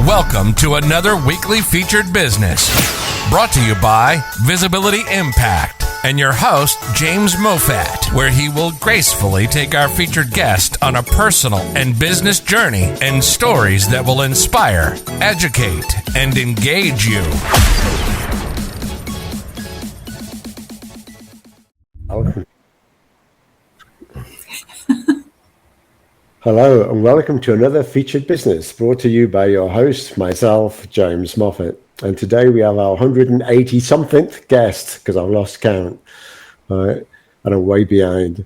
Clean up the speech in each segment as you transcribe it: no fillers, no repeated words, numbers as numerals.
Welcome to another weekly featured business brought to you by Visibility Impact and your host, James Moffat, where he will gracefully take our featured guest on a personal and business journey and stories that will inspire, educate, and engage you. Hello and welcome to another featured business brought to you by your host, myself, James Moffat. And today we have our 180-something guest, because I've lost count, and I'm way behind.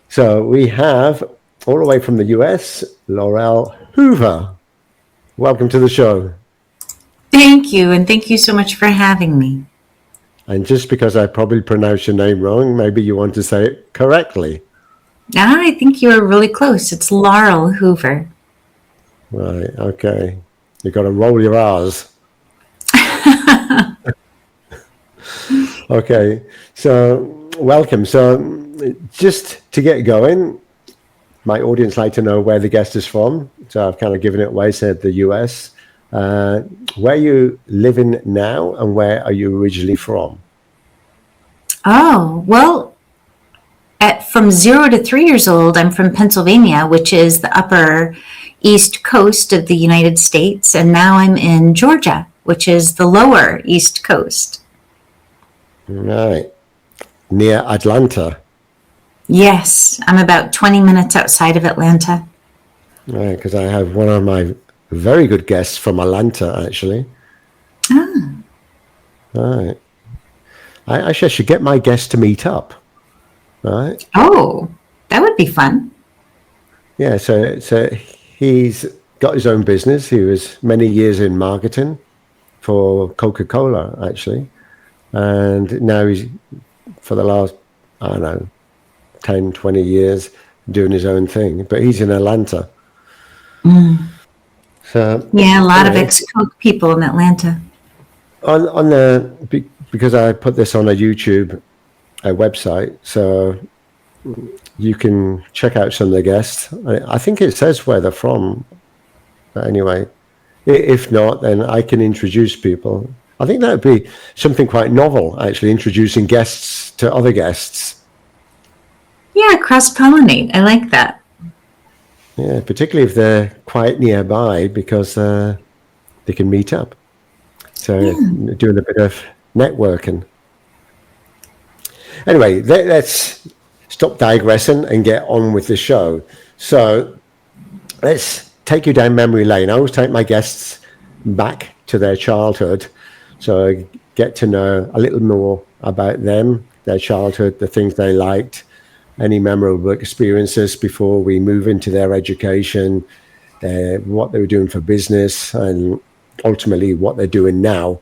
So we have, all the way from the US, Laurel Hoover. Welcome to the show. Thank you, and thank you so much for having me. And just because I probably pronounced your name wrong, maybe you want to say it correctly. I think you were really close. It's Laurel Hoover. Right, okay. You've got to roll your R's. Okay, so welcome. So just to get going, my audience like to know where the guest is from. So I've kind of given it away, said the US. Where are you living now and where are you originally from? Oh, well, from 0 to 3 years old, I'm from Pennsylvania, which is the upper east coast of the United States. And now I'm in Georgia, which is the lower east coast. Right. Near Atlanta. Yes, I'm about 20 minutes outside of Atlanta. Right, because I have one of my very good guests from Atlanta, actually. Ah. Right. I should get my guests to meet up. Right. Oh, that would be fun. Yeah, so he's got his own business. He was many years in marketing for Coca-Cola, actually. And now he's, for the last, 10, 20 years, doing his own thing. But he's in Atlanta. Mm. So yeah, a lot of ex-Coke people in Atlanta. Because I put this on a YouTube website, so you can check out some of the guests. I think it says where they're from. But anyway, if not, then I can introduce people. I think that would be something quite novel, actually, introducing guests to other guests. Yeah, cross-pollinate. I like that. Yeah, particularly if they're quite nearby, because they can meet up. So doing a bit of networking. Anyway, let's stop digressing and get on with the show. So let's take you down memory lane. I always take my guests back to their childhood, so I get to know a little more about them, their childhood, the things they liked, any memorable experiences before we move into their education, what they were doing for business, and ultimately what they're doing now.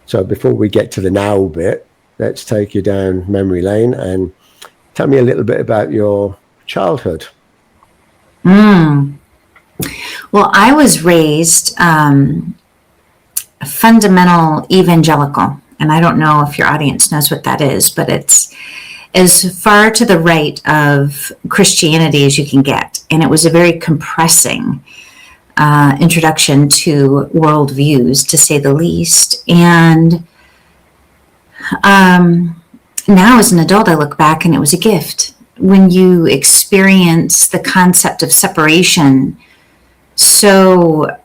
So before we get to the now bit, let's take you down memory lane and tell me a little bit about your childhood. Well, I was raised fundamental evangelical, and I don't know if your audience knows what that is, but it's as far to the right of Christianity as you can get. And it was a very compressing introduction to worldviews, to say the least. And now as an adult, I look back and it was a gift. When you experience the concept of separation so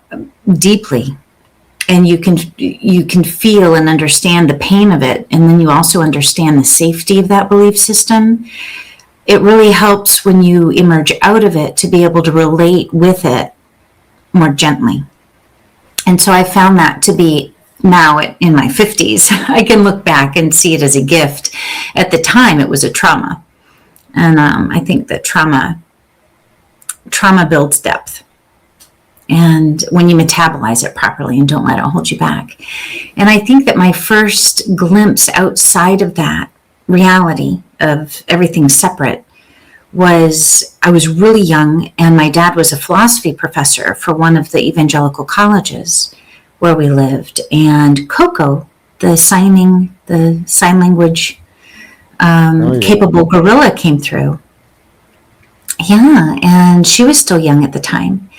deeply, and you can feel and understand the pain of it, and then you also understand the safety of that belief system, it really helps when you emerge out of it to be able to relate with it more gently. And so I found that to be, now in my 50s, I can look back and see it as a gift. At the time, it was a trauma. And I think that trauma builds depth. And when you metabolize it properly and don't let it hold you back. And I think that my first glimpse outside of that reality of everything separate was, I was really young, and my dad was a philosophy professor for one of the evangelical colleges where we lived. And Coco, the sign language capable gorilla, came through. Yeah, and she was still young at the time.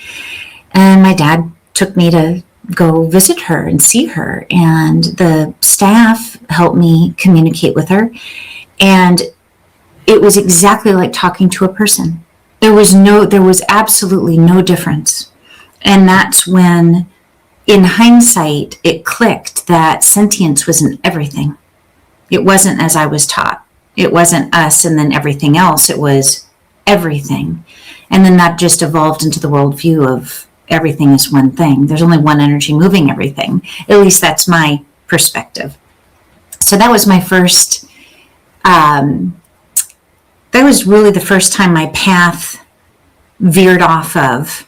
And my dad took me to go visit her and see her. And the staff helped me communicate with her. And it was exactly like talking to a person. There was absolutely no difference. And that's when, in hindsight, it clicked that sentience was in everything. It wasn't as I was taught. It wasn't us and then everything else. It was everything. And then that just evolved into the worldview of everything is one thing. There's only one energy moving everything. At least that's my perspective. So that was my first, that was really the first time my path veered off of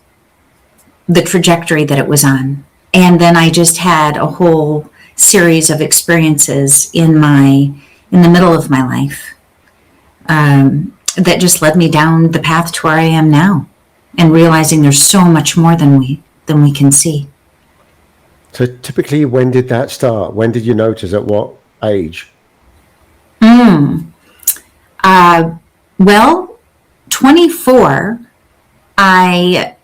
the trajectory that it was on. And then I just had a whole series of experiences in the middle of my life that just led me down the path to where I am now, and realizing there's so much more than we can see. So typically, when did that start? When did you notice? At what age? Well, 24, I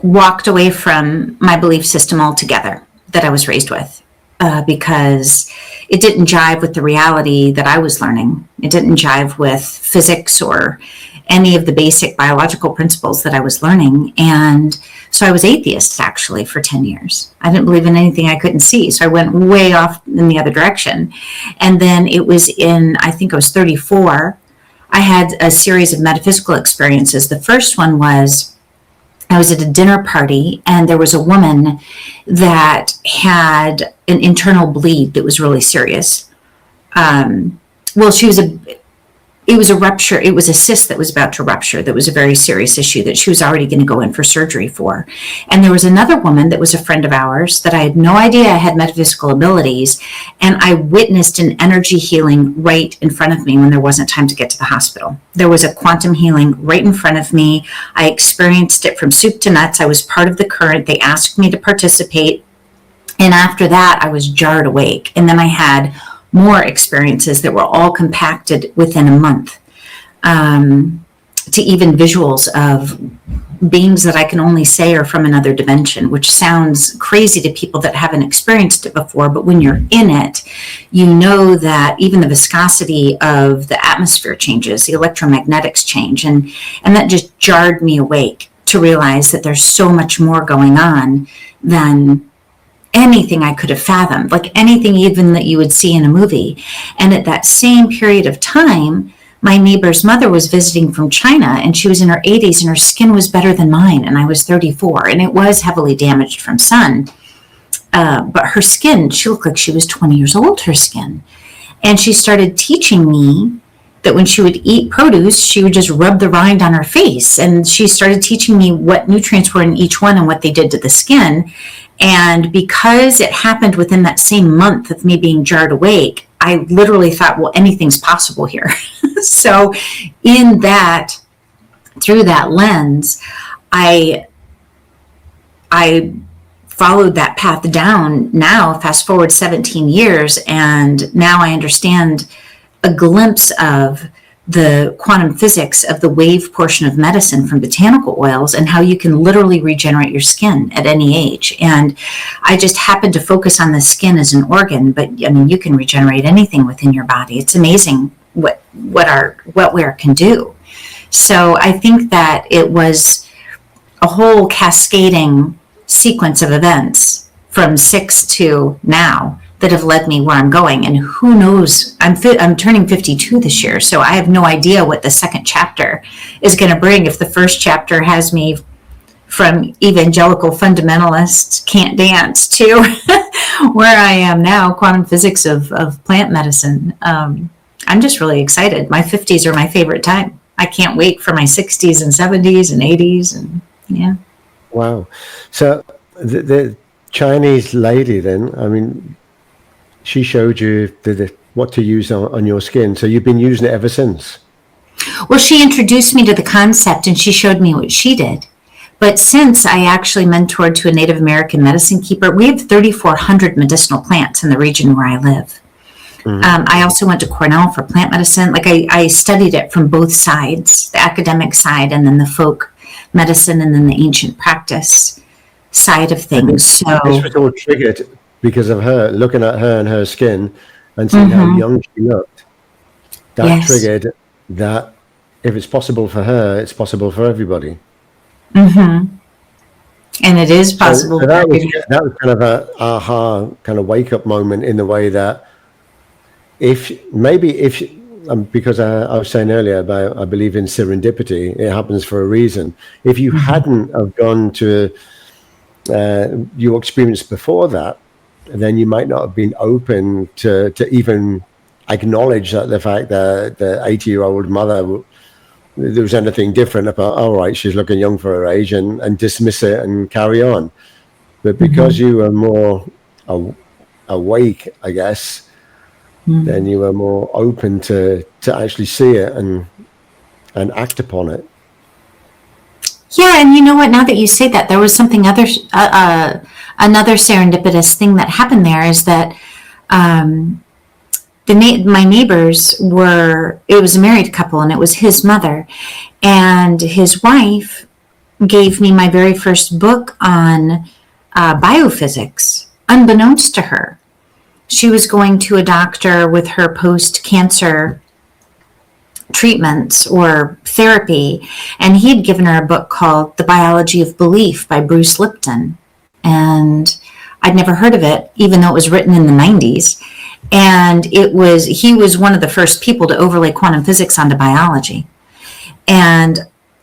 walked away from my belief system altogether that I was raised with, because it didn't jive with the reality that I was learning. It didn't jive with physics or any of the basic biological principles that I was learning. And so I was atheist, actually, for 10 years. I didn't believe in anything I couldn't see. So I went way off in the other direction. And then it was I think I was 34, I had a series of metaphysical experiences. The first one was, I was at a dinner party, and there was a woman that had an internal bleed that was really serious. It was a rupture. It was a cyst that was about to rupture. That was a very serious issue that she was already going to go in for surgery for. And there was another woman that was a friend of ours that I had no idea had metaphysical abilities. And I witnessed an energy healing right in front of me when there wasn't time to get to the hospital. There was a quantum healing right in front of me. I experienced it from soup to nuts. I was part of the current. They asked me to participate. And after that, I was jarred awake. And then I had more experiences that were all compacted within a month, to even visuals of beings that I can only say are from another dimension, which sounds crazy to people that haven't experienced it before. But when you're in it, you know that even the viscosity of the atmosphere changes, the electromagnetics change. And that just jarred me awake to realize that there's so much more going on than anything I could have fathomed, like anything even that you would see in a movie. And at that same period of time, my neighbor's mother was visiting from China, and she was in her 80s, and her skin was better than mine, and I was 34, and it was heavily damaged from sun. But her skin, she looked like she was 20 years old, her skin. And she started teaching me that when she would eat produce, she would just rub the rind on her face. And she started teaching me what nutrients were in each one and what they did to the skin. And because it happened within that same month of me being jarred awake, I literally thought, well, anything's possible here. So in that, through that lens, I followed that path down. Now, fast forward 17 years, and now I understand a glimpse of the quantum physics of the wave portion of medicine from botanical oils and how you can literally regenerate your skin at any age. And I just happened to focus on the skin as an organ, but I mean, you can regenerate anything within your body. It's amazing what where can do. So I think that it was a whole cascading sequence of events from 6 to now that have led me where I'm going. And who knows, I'm turning 52 this year, so I have no idea what the second chapter is going to bring. If the first chapter has me from evangelical fundamentalist can't dance to where I am now, quantum physics of plant medicine, I'm just really excited. My 50s are my favorite time. I can't wait for my 60s and 70s and 80s, and yeah. Wow. So the Chinese lady then, I mean, she showed you what to use on your skin. So you've been using it ever since. Well, she introduced me to the concept, and she showed me what she did. But since I actually mentored to a Native American medicine keeper, we have 3,400 medicinal plants in the region where I live. Mm-hmm. I also went to Cornell for plant medicine. Like I studied it from both sides, the academic side and then the folk medicine and then the ancient practice side of things. So this was all triggered because of her, looking at her and her skin and seeing how young she looked. That Yes. triggered that if it's possible for her, it's possible for everybody. and it is possible. So that was kind of a aha kind of wake up moment, in the way that if because I was saying earlier about, I believe in serendipity, it happens for a reason. If you hadn't have gone to your experience before that, then you might not have been open to even acknowledge that the fact that the 80-year-old mother, there was anything different about, all right, she's looking young for her age, and dismiss it and carry on. But because you were more awake, I guess, then you were more open to actually see it and act upon it. Yeah, and you know what? Now that you say that, there was something another serendipitous thing that happened there is that my neighbors were, it was a married couple, and it was his mother, and his wife gave me my very first book on biophysics, unbeknownst to her. She was going to a doctor with her post-cancer treatments or therapy, and he had given her a book called The Biology of Belief by Bruce Lipton, and I'd never heard of it, even though it was written in the 90s. And he was one of the first people to overlay quantum physics onto biology. And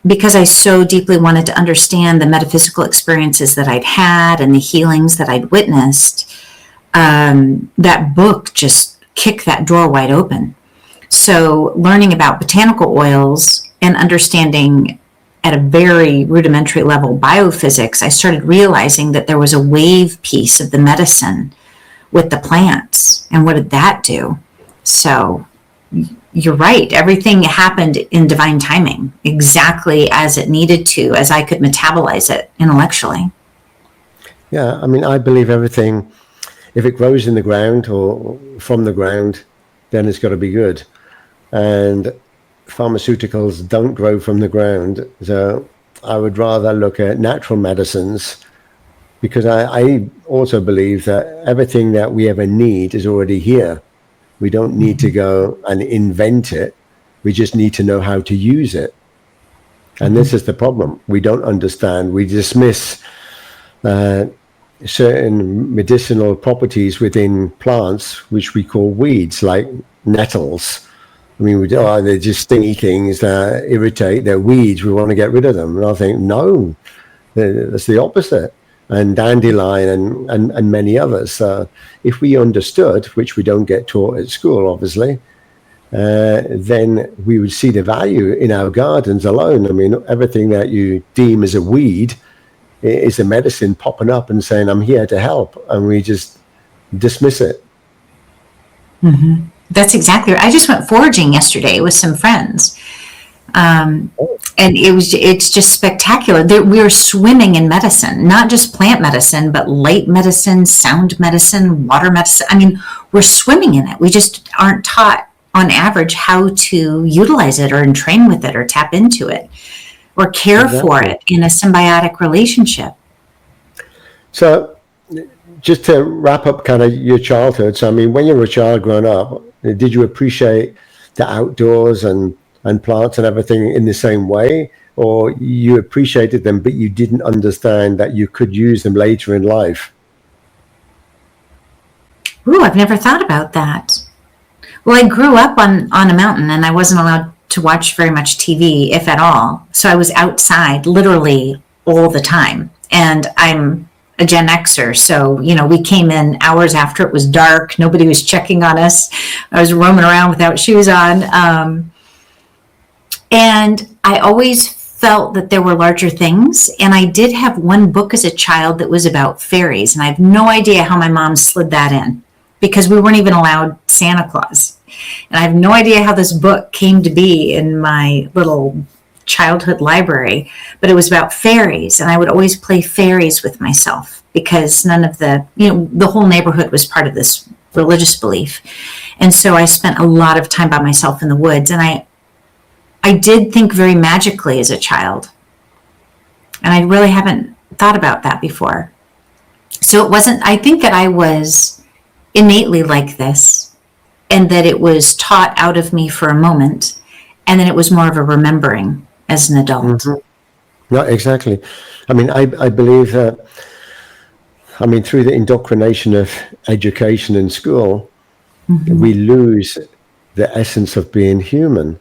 because I so deeply wanted to understand the metaphysical experiences that I'd had and the healings that I'd witnessed, that book just kicked that door wide open. So learning about botanical oils and understanding at a very rudimentary level biophysics, I started realizing that there was a wave piece of the medicine with the plants. And what did that do? So you're right. Everything happened in divine timing, exactly as it needed to, as I could metabolize it intellectually. Yeah, I mean, I believe everything, if it grows in the ground or from the ground, then it's got to be good. And pharmaceuticals don't grow from the ground. So I would rather look at natural medicines, because I also believe that everything that we ever need is already here. We don't need to go and invent it. We just need to know how to use it. And this is the problem. We don't understand. We dismiss certain medicinal properties within plants, which we call weeds, like nettles. I mean, they're just stingy things that irritate. They're weeds. We want to get rid of them. And I think, no, that's the opposite. And dandelion and many others. So if we understood, which we don't get taught at school, obviously, then we would see the value in our gardens alone. I mean, everything that you deem as a weed is a medicine popping up and saying, I'm here to help. And we just dismiss it. Mm-hmm. That's exactly right. I just went foraging yesterday with some friends. And it's just spectacular. We are swimming in medicine, not just plant medicine, but light medicine, sound medicine, water medicine. I mean, we're swimming in it. We just aren't taught on average how to utilize it or train with it or tap into it or care for it in a symbiotic relationship. So just to wrap up kind of your childhood. So, I mean, when you were a child growing up, did you appreciate the outdoors and plants and everything in the same way, or you appreciated them, but you didn't understand that you could use them later in life? Ooh, I've never thought about that. Well, I grew up on a mountain, and I wasn't allowed to watch very much TV, if at all. So I was outside literally all the time. And I'm a Gen Xer, so, we came in hours after it was dark. Nobody was checking on us. I was roaming around without shoes on. And I always felt that there were larger things. And I did have one book as a child that was about fairies. And I have no idea how my mom slid that in, because we weren't even allowed Santa Claus. And I have no idea how this book came to be in my little childhood library, but it was about fairies. And I would always play fairies with myself, because none of the whole neighborhood was part of this religious belief. And so I spent a lot of time by myself in the woods. And I did think very magically as a child. And I really haven't thought about that before. So it wasn't, I think that I was innately like this, and that it was taught out of me for a moment, and then it was more of a remembering as an adult. Mm-hmm. No, exactly. I mean, I believe that, I mean, through the indoctrination of education in school, we lose the essence of being human,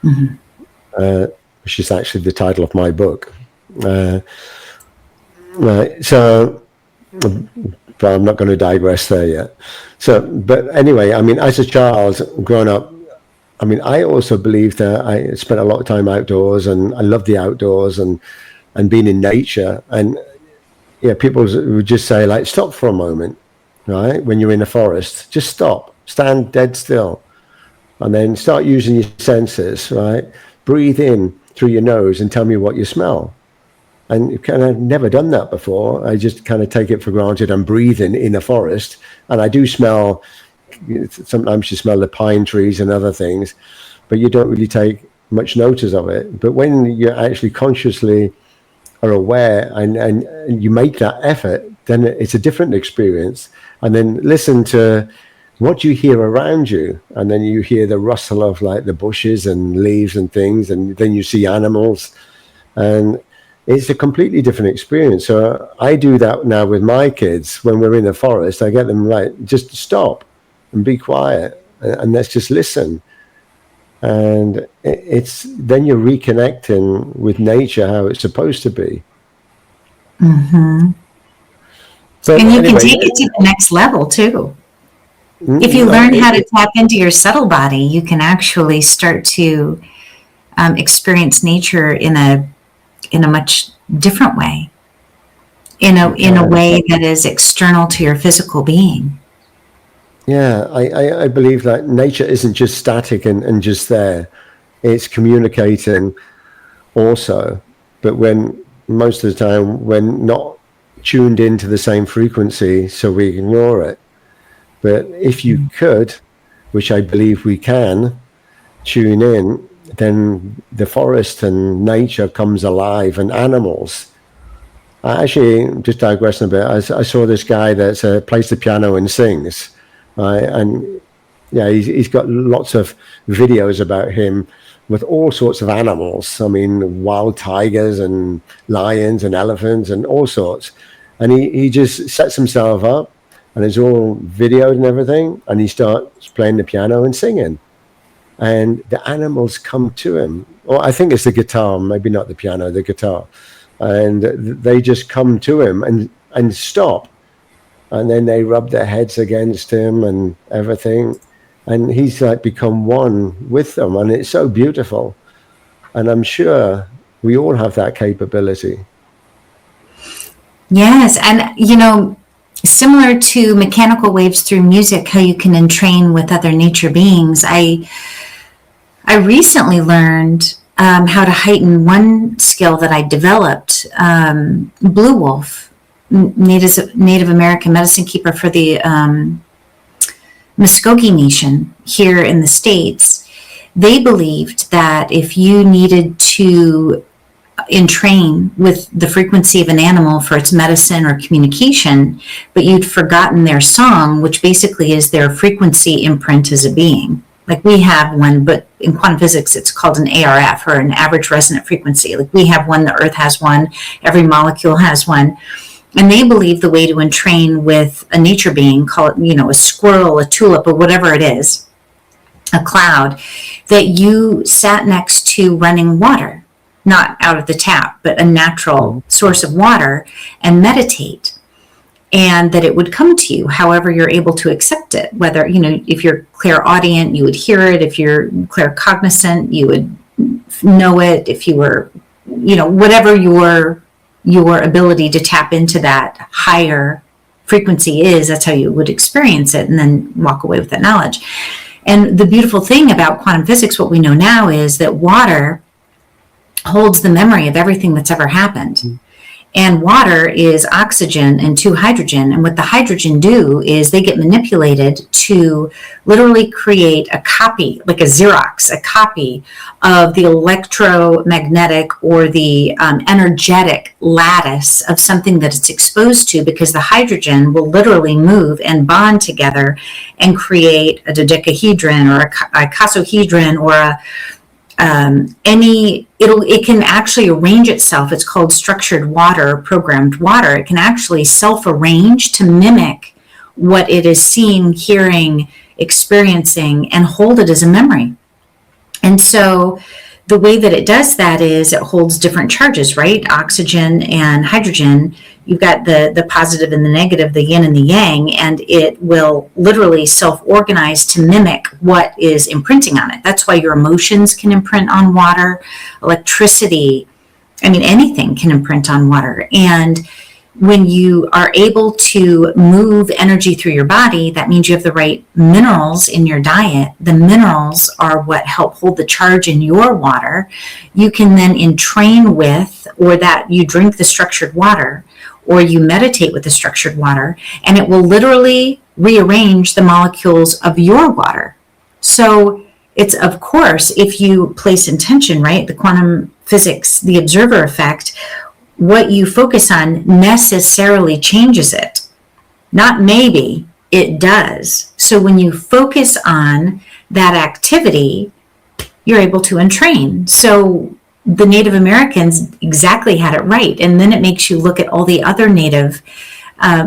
which is actually the title of my book. Right. So, but I'm not going to digress there yet. So, but anyway, I mean, as a child growing up, I mean, I also believe that I spent a lot of time outdoors, and I love the outdoors and being in nature. And yeah, people would just say, like, stop for a moment, right? When you're in a forest, just stop, stand dead still, and then start using your senses, right? Breathe in through your nose and tell me what you smell. And kind of never done that before. I just kind of take it for granted. I'm breathing in a forest, and I do smell. Sometimes you smell the pine trees and other things, but you don't really take much notice of it. But when you actually consciously are aware and you make that effort, then it's a different experience. And then listen to what you hear around you, and then you hear the rustle of like the bushes and leaves and things, and then you see animals, and it's a completely different experience. So I do that now with my kids. When we're in the forest, I get them, right, just stop and be quiet, and let's just listen. And it's then you're reconnecting with nature how it's supposed to be. So And you anyway, can take it to the next level too. If you learn how to tap into your subtle body, you can actually start to experience nature in a much different way, in a way that is external to your physical being. Yeah, I believe that nature isn't just static and just there. It's communicating also. But when most of the time we're not tuned into the same frequency, so we ignore it. But if you could, which I believe we can, tune in, then the forest and nature comes alive, and animals. I actually, just digressing a bit, I saw this guy that plays the piano and sings. And yeah, he's got lots of videos about him with all sorts of animals. I mean, wild tigers and lions and elephants and all sorts. And he just sets himself up, and it's all videoed and everything. And he starts playing the piano and singing. And the animals come to him. Or I think it's the guitar, maybe not the piano, the guitar. And they just come to him and stop. And then they rub their heads against him and everything. And he's like become one with them. And it's so beautiful. And I'm sure we all have that capability. Yes. And, similar to mechanical waves through music, how you can entrain with other nature beings, I recently learned how to heighten one skill that I developed. Blue Wolf, Native American medicine keeper for the Muskogee Nation here in the States, they believed that if you needed to entrain with the frequency of an animal for its medicine or communication, but you'd forgotten their song, which basically is their frequency imprint as a being. Like we have one, but in quantum physics, it's called an ARF, or an average resonant frequency. Like we have one, the Earth has one, every molecule has one. And they believe the way to entrain with a nature being, call it, a squirrel, a tulip, or whatever it is, a cloud, that you sat next to running water, not out of the tap, but a natural source of water, and meditate. And that it would come to you however you're able to accept it. Whether, if you're clairaudient, you would hear it. If you're claircognizant, you would know it. If you were, whatever your ability to tap into that higher frequency is, that's how you would experience it, and then walk away with that knowledge. And the beautiful thing about quantum physics, what we know now, is that water holds the memory of everything that's ever happened. And water is oxygen and 2 hydrogen. And what the hydrogen do is they get manipulated to literally create a copy, like a Xerox, a copy of the electromagnetic or the energetic lattice of something that it's exposed to, because the hydrogen will literally move and bond together and create a dodecahedron or a icosahedron or it can actually arrange itself. It's called structured water, programmed water. It can actually self-arrange to mimic what it is seeing, hearing, experiencing, and hold it as a memory. And so the way that it does that is it holds different charges, right? Oxygen and hydrogen. You've got the positive and the negative, the yin and the yang, and it will literally self-organize to mimic what is imprinting on it. That's why your emotions can imprint on water, electricity, anything can imprint on water. And when you are able to move energy through your body, that means you have the right minerals in your diet. The minerals are what help hold the charge in your water. You can then entrain with, or that you drink the structured water, or you meditate with the structured water, and it will literally rearrange the molecules of your water. So it's, of course, if you place intention, right, the quantum physics, the observer effect, what you focus on necessarily changes it. Not maybe, it does. So when you focus on that activity, you're able to entrain. So the Native Americans exactly had it right. And then it makes you look at all the other Native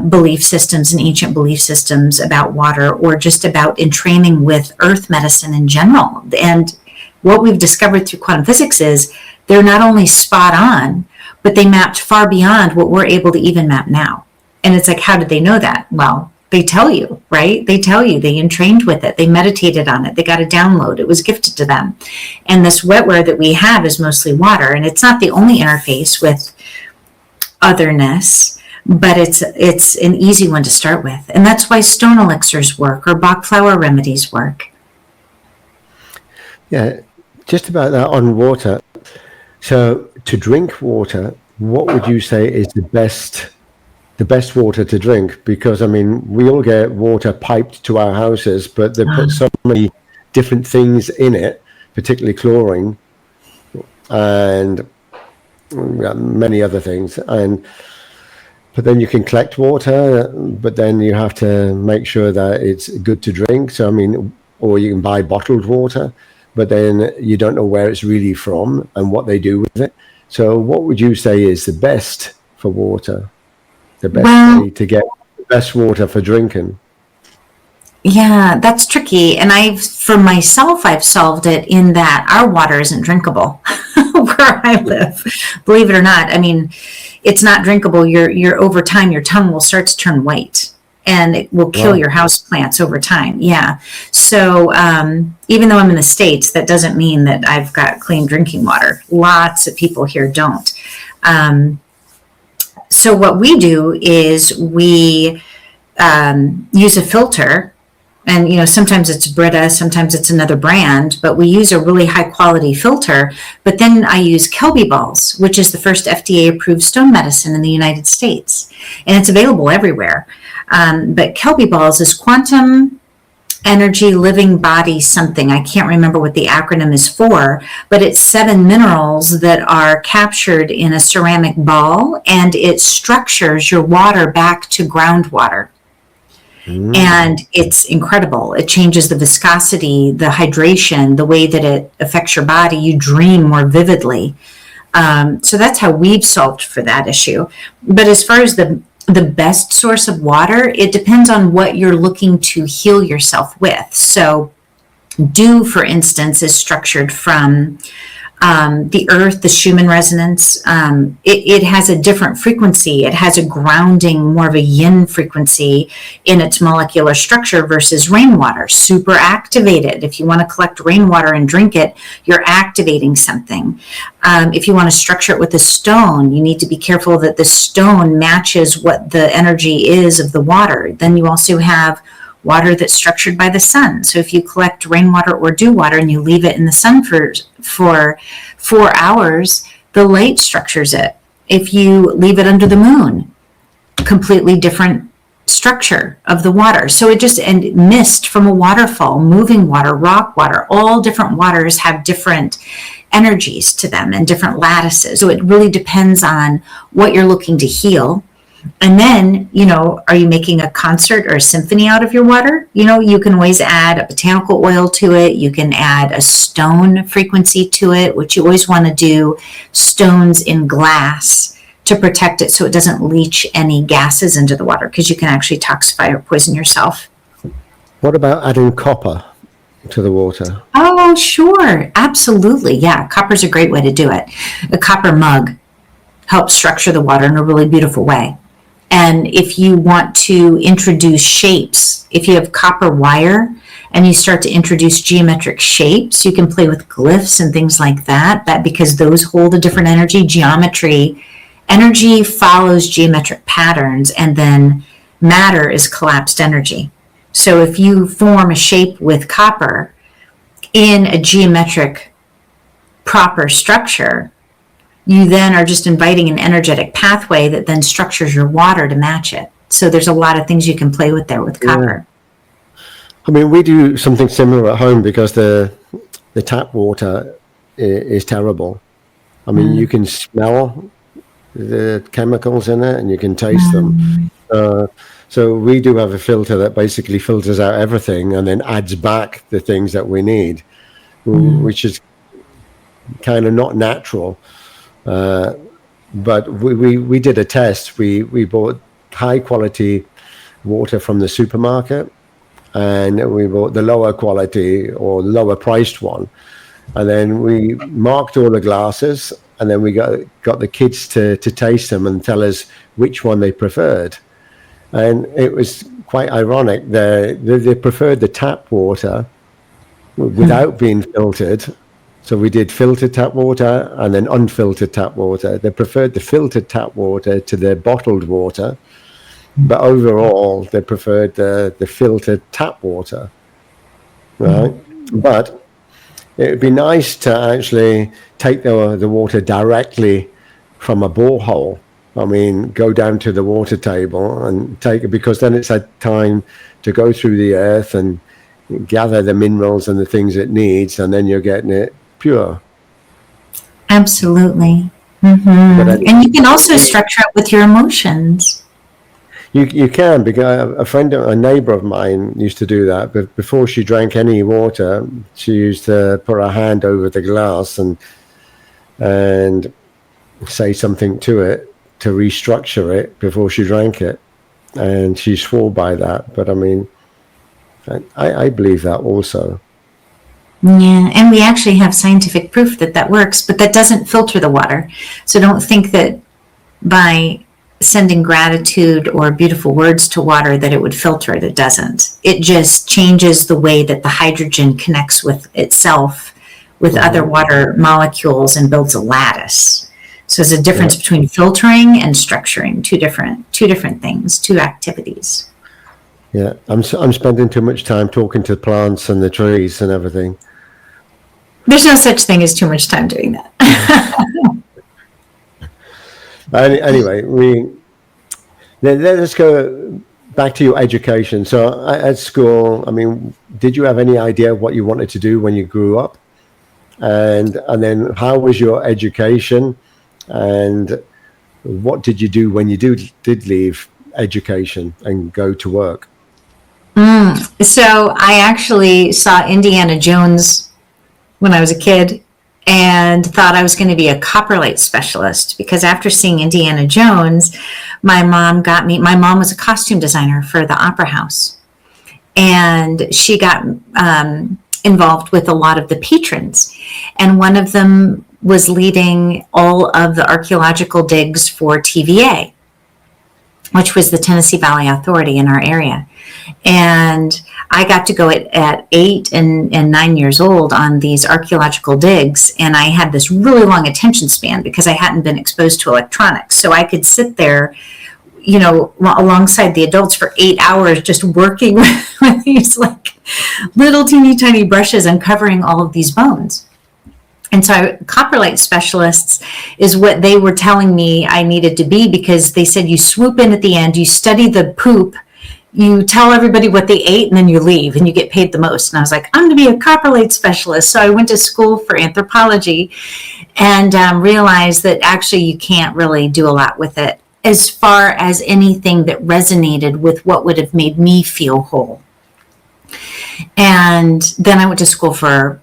belief systems and ancient belief systems about water, or just about entraining with earth medicine in general. And what we've discovered through quantum physics is they're not only spot on, but they mapped far beyond what we're able to even map now. And it's like, how did they know that? Well, they tell you, right? They tell you they entrained with it. They meditated on it. They got a download. It was gifted to them. And this wetware that we have is mostly water. And it's not the only interface with otherness, but it's an easy one to start with. And that's why stone elixirs work, or Bach flower remedies work. Yeah, just about that on water. So to drink water, what would you say is the best water to drink? Because we all get water piped to our houses, but they put so many different things in it, particularly chlorine and many other things. But then you can collect water, but then you have to make sure that it's good to drink. So or you can buy bottled water, but then you don't know where it's really from and what they do with it. So what would you say is the best for water? The best way to get the best water for drinking? Yeah, that's tricky. And for myself, I've solved it in that our water isn't drinkable where I live. Believe it or not. It's not drinkable. You're over time, your tongue will start to turn white, and it will kill your house plants over time. Yeah. So even though I'm in the States, that doesn't mean that I've got clean drinking water. Lots of people here don't. So what we do is we use a filter, and sometimes it's Brita, sometimes it's another brand, but we use a really high quality filter. But then I use 𝗙𝗘𝗏, which is the first FDA approved stone medicine in the United States, and it's available everywhere. But 𝗙𝗘𝗏 is quantum energy living body something. I can't remember what the acronym is for, but it's 7 minerals that are captured in a ceramic ball, and it structures your water back to groundwater. And it's incredible. It changes the viscosity, the hydration, the way that it affects your body. You dream more vividly. So that's how we've solved for that issue. But as far as the best source of water, it depends on what you're looking to heal yourself with. So dew, for instance, is structured from the earth, the Schumann resonance. It has a different frequency. It has a grounding, more of a yin frequency in its molecular structure versus rainwater, super activated. If you want to collect rainwater and drink it, you're activating something. If you want to structure it with a stone, you need to be careful that the stone matches what the energy is of the water. Then you also have water that's structured by the sun. So if you collect rainwater or dew water and you leave it in the sun for 4 hours, the light structures it. If you leave it under the moon, completely different structure of the water. So and mist from a waterfall, moving water, rock water, all different waters have different energies to them and different lattices. So it really depends on what you're looking to heal. And then, are you making a concert or a symphony out of your water? You can always add a botanical oil to it. You can add a stone frequency to it, which you always want to do stones in glass to protect it so it doesn't leach any gases into the water, because you can actually toxify or poison yourself. What about adding copper to the water? Oh, sure. Absolutely. Yeah. Copper's a great way to do it. A copper mug helps structure the water in a really beautiful way. And if you want to introduce shapes, if you have copper wire and you start to introduce geometric shapes, you can play with glyphs and things like that, because those hold a different energy. Energy follows geometric patterns, and then matter is collapsed energy. So if you form a shape with copper in a geometric proper structure, you then are just inviting an energetic pathway that then structures your water to match it. So there's a lot of things you can play with there with copper. Yeah. I mean, we do something similar at home because the tap water is terrible. I mean, you can smell the chemicals in it and you can taste them. So we do have a filter that basically filters out everything and then adds back the things that we need, which is kind of not natural. But we did a test. We bought high quality water from the supermarket, and we bought the lower quality or lower priced one, and then we marked all the glasses, and then we got the kids to taste them and tell us which one they preferred. And it was quite ironic. They preferred the tap water without being filtered. So we did filtered tap water and then unfiltered tap water. They preferred the filtered tap water to the bottled water, but overall they preferred the filtered tap water, right? But it would be nice to actually take the water directly from a borehole. I mean, go down to the water table and take it, because then it's had time to go through the earth and gather the minerals and the things it needs, and then you're getting it pure. Absolutely. And you can also structure it with your emotions. You can, because a neighbor of mine used to do that, but before she drank any water, she used to put her hand over the glass and say something to it to restructure it before she drank it. And she swore by that. But I mean, I believe that also. Yeah, and we actually have scientific proof that works, but that doesn't filter the water. So don't think that by sending gratitude or beautiful words to water that it would filter it. It doesn't. It just changes the way that the hydrogen connects with itself, with other water molecules, and builds a lattice. So there's a difference between filtering and structuring, two different things, two activities. Yeah, I'm spending too much time talking to plants and the trees and everything. There's no such thing as too much time doing that. Anyway, let's go back to your education. So at school, I mean, did you have any idea what you wanted to do when you grew up? And then how was your education? And what did you do when you did leave education and go to work? So I actually saw Indiana Jones when I was a kid and thought I was going to be a coprolite specialist, because after seeing Indiana Jones, my mom was a costume designer for the Opera House, and she got involved with a lot of the patrons, and one of them was leading all of the archaeological digs for TVA, which was the Tennessee Valley Authority in our area. And I got to go at 8 and 9 years old on these archaeological digs. And I had this really long attention span because I hadn't been exposed to electronics. So I could sit there, alongside the adults for 8 hours, just working with these like little teeny tiny brushes uncovering all of these bones. And so coprolite specialists is what they were telling me I needed to be, because they said you swoop in at the end, you study the poop, you tell everybody what they ate, and then you leave and you get paid the most. And I was like, I'm going to be a coprolite specialist. So I went to school for anthropology and realized that actually you can't really do a lot with it as far as anything that resonated with what would have made me feel whole. And then I went to school for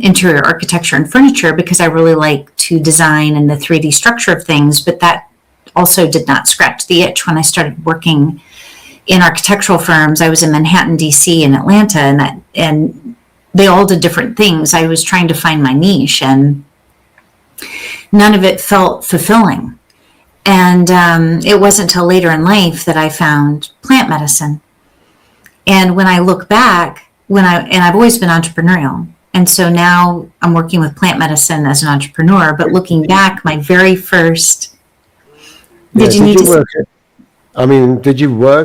interior architecture and furniture because I really like to design and the 3D structure of things. But that also did not scratch the itch when I started working in architectural firms. I was in Manhattan, DC, and Atlanta, and they all did different things. I was trying to find my niche, and none of it felt fulfilling. And it wasn't until later in life that I found plant medicine. And when I look back, I've always been entrepreneurial. And so now I'm working with plant medicine as an entrepreneur, but looking back, my very first, did you work,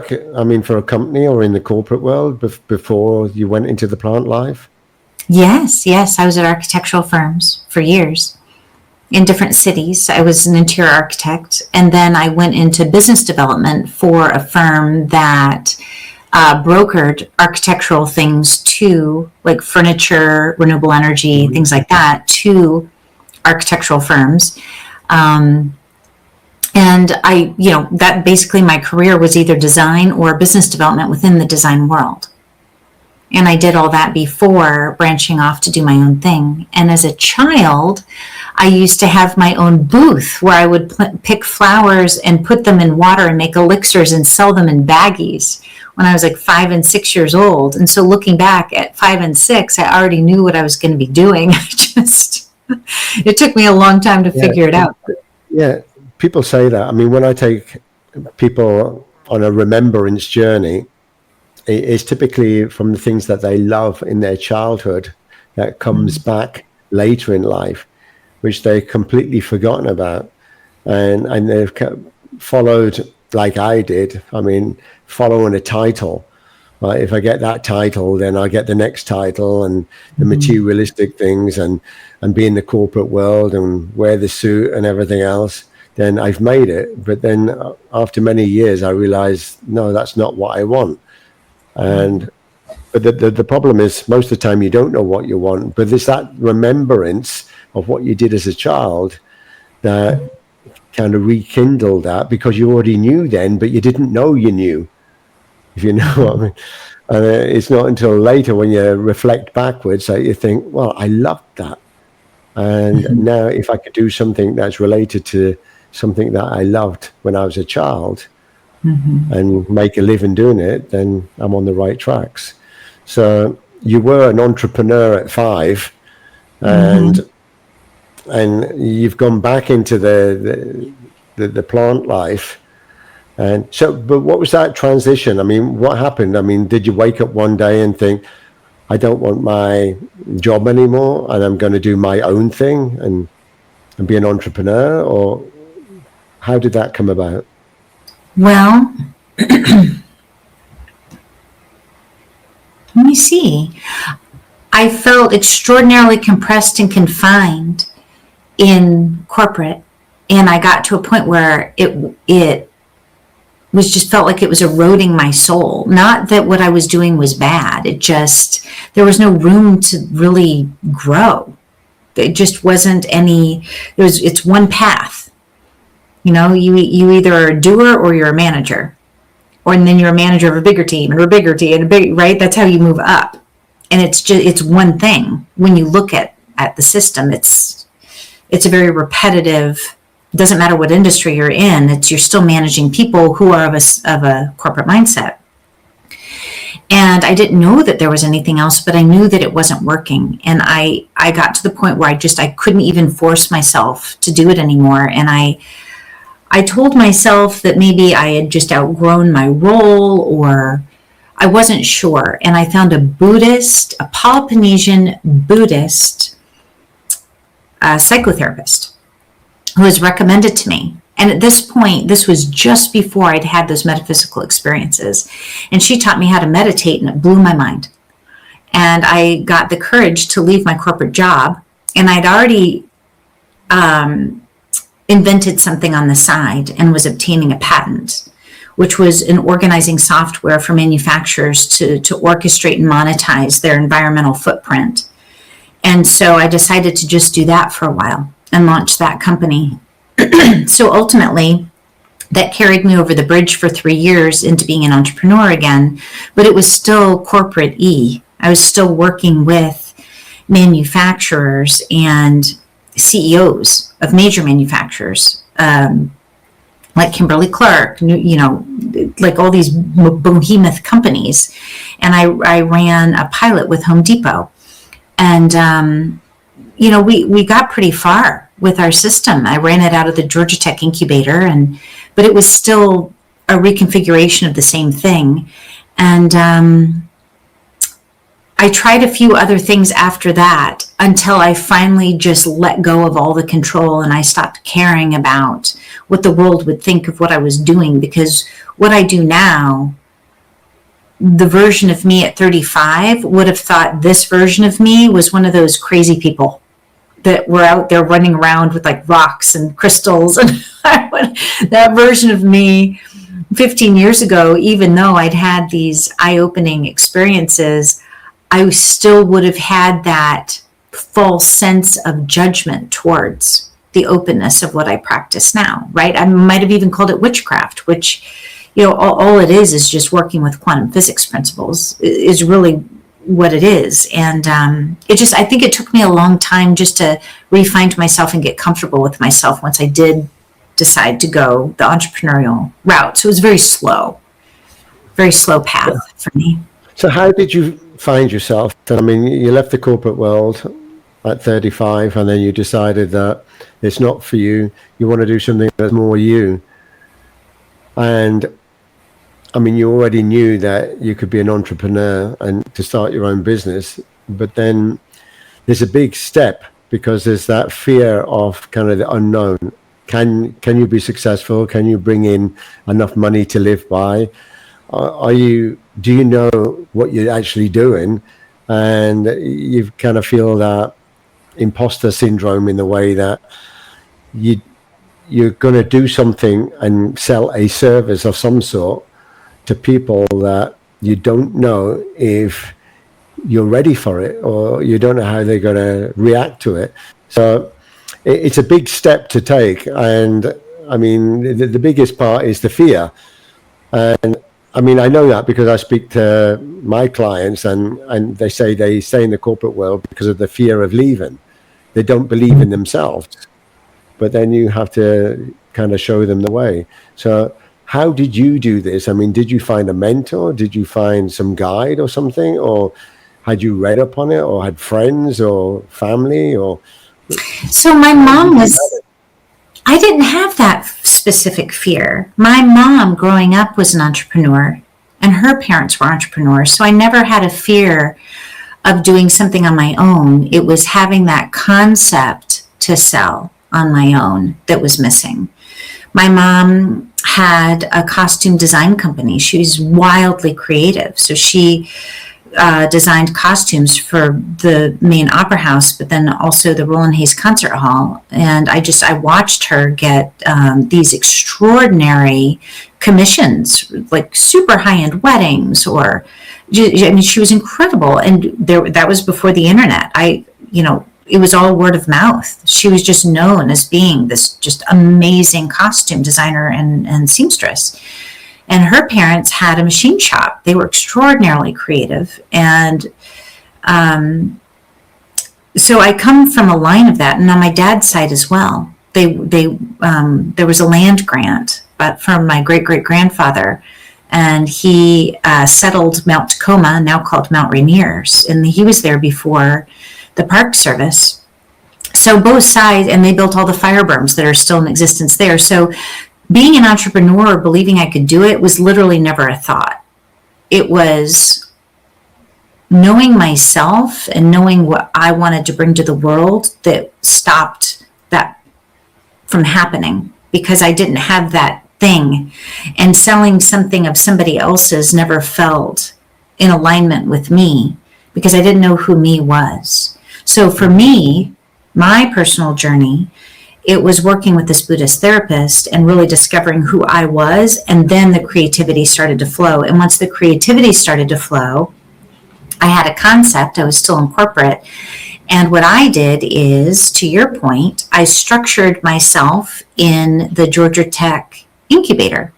for a company or in the corporate world before you went into the plant life? Yes. I was at architectural firms for years in different cities. I was an interior architect. And then I went into business development for a firm that brokered architectural things to, like furniture, renewable energy, things like that, to architectural firms. And that basically my career was either design or business development within the design world. And I did all that before branching off to do my own thing. And as a child, I used to have my own booth where I would pick flowers and put them in water and make elixirs and sell them in baggies when I was like 5 and 6 years old. And so looking back at 5 and 6, I already knew what I was going to be doing. It took me a long time to figure it out. Yeah, people say that. I mean, when I take people on a remembrance journey, it's typically from the things that they love in their childhood that comes back later in life, which they've completely forgotten about. And they've followed, like I did, following a title. Right? If I get that title, then I get the next title, and the materialistic things, and be in the corporate world and wear the suit and everything else. Then I've made it. But then after many years, I realized, no, that's not what I want. But the problem is most of the time you don't know what you want, but there's that remembrance of what you did as a child that kind of rekindled that, because you already knew then, but you didn't know you knew, if you know what I mean. And it's not until later when you reflect backwards that you think, well, I loved that. And now if I could do something that's related to something that I loved when I was a child, and make a living doing it, then I'm on the right tracks. So you were an entrepreneur at 5, and you've gone back into the plant life. And so, but what was that transition? I mean, what happened? I mean, did you wake up one day and think, I don't want my job anymore, and I'm going to do my own thing and be an entrepreneur? Or how did that come about? Well, let me see. I felt extraordinarily compressed and confined in corporate, and I got to a point where it was just felt like it was eroding my soul. Not that what I was doing was bad. It just, there was no room to really grow. It just wasn't it's one path. You know, you either are a doer or you're a manager, and then you're a manager of a bigger team and a bigger team and right? That's how you move up. And it's one thing. When you look at the system, it's a very repetitive. It doesn't matter what industry you're in. You're still managing people who are of a corporate mindset. And I didn't know that there was anything else, but I knew that it wasn't working. And I got to the point where I couldn't even force myself to do it anymore. And I told myself that maybe I had just outgrown my role, or I wasn't sure. And I found a Peloponnesian Buddhist psychotherapist who was recommended to me. And at this point, this was just before I'd had those metaphysical experiences. And she taught me how to meditate, and it blew my mind. And I got the courage to leave my corporate job And I'd already invented something on the side and was obtaining a patent, which was an organizing software for manufacturers to orchestrate and monetize their environmental footprint. And so I decided to just do that for a while and launch that company. So ultimately, that carried me over the bridge for 3 years into being an entrepreneur again, but it was still corporate-y. I was still working with manufacturers and CEOs of major manufacturers, like Kimberly-Clark, like all these behemoth companies. And I ran a pilot with Home Depot. And, we got pretty far with our system. I ran it out of the Georgia Tech incubator, but it was still a reconfiguration of the same thing. And I tried a few other things after that until I finally just let go of all the control, and I stopped caring about what the world would think of what I was doing, because what I do now, the version of me at 35 would have thought this version of me was one of those crazy people that were out there running around with like rocks and crystals. And that version of me 15 years ago, even though I'd had these eye-opening experiences, I still would have had that false sense of judgment towards the openness of what I practice now, right? I might have even called it witchcraft, which, all it is just working with quantum physics principles is really what it is. And I think it took me a long time just to refine myself and get comfortable with myself once I did decide to go the entrepreneurial route. So it was very slow path for me. So how did you find yourself? I mean, you left the corporate world at 35, and then you decided that it's not for you. You want to do something that's more you. And I mean, you already knew that you could be an entrepreneur and to start your own business, but then there's a big step, because there's that fear of kind of the unknown. Can you be successful? Can you bring in enough money to live by? Do you know what you're actually doing? And you kind of feel that imposter syndrome in the way that you're going to do something and sell a service of some sort to people that you don't know if you're ready for it, or you don't know how they're going to react to it. So it's a big step to take. And I mean, the biggest part is the fear. And I mean, I know that because I speak to my clients, and they say they stay in the corporate world because of the fear of leaving. They don't believe in themselves. But then you have to kind of show them the way. So how did you do this? I mean, did you find a mentor? Did you find some guide or something? Or had you read up on it, or had friends or family? Or so my mom I didn't have that specific fear. My mom growing up was an entrepreneur, and her parents were entrepreneurs. So I never had a fear of doing something on my own. It was having that concept to sell on my own that was missing. My mom had a costume design company. She was wildly creative. So she designed costumes for the main opera house, but then also the Roland Hayes Concert Hall. And I watched her get these extraordinary commissions, like super high-end weddings, or, I mean, she was incredible. And that was before the internet. It was all word of mouth. She was just known as being this just amazing costume designer and seamstress. And her parents had a machine shop. They were extraordinarily creative. And so I come from a line of that. And on my dad's side as well, there was a land grant from my great-great-grandfather. And he settled Mount Tacoma, now called Mount Rainier's. And he was there before the Park Service. So both sides, and they built all the fire berms that are still in existence there. So being an entrepreneur, believing I could do it, was literally never a thought. It was knowing myself and knowing what I wanted to bring to the world that stopped that from happening, because I didn't have that thing. And selling something of somebody else's never felt in alignment with me, because I didn't know who me was. So for me, my personal journey, it was working with this Buddhist therapist and really discovering who I was. And then the creativity started to flow. And once the creativity started to flow, I had a concept. I was still in corporate. And what I did is, to your point, I structured myself in the Georgia Tech incubator.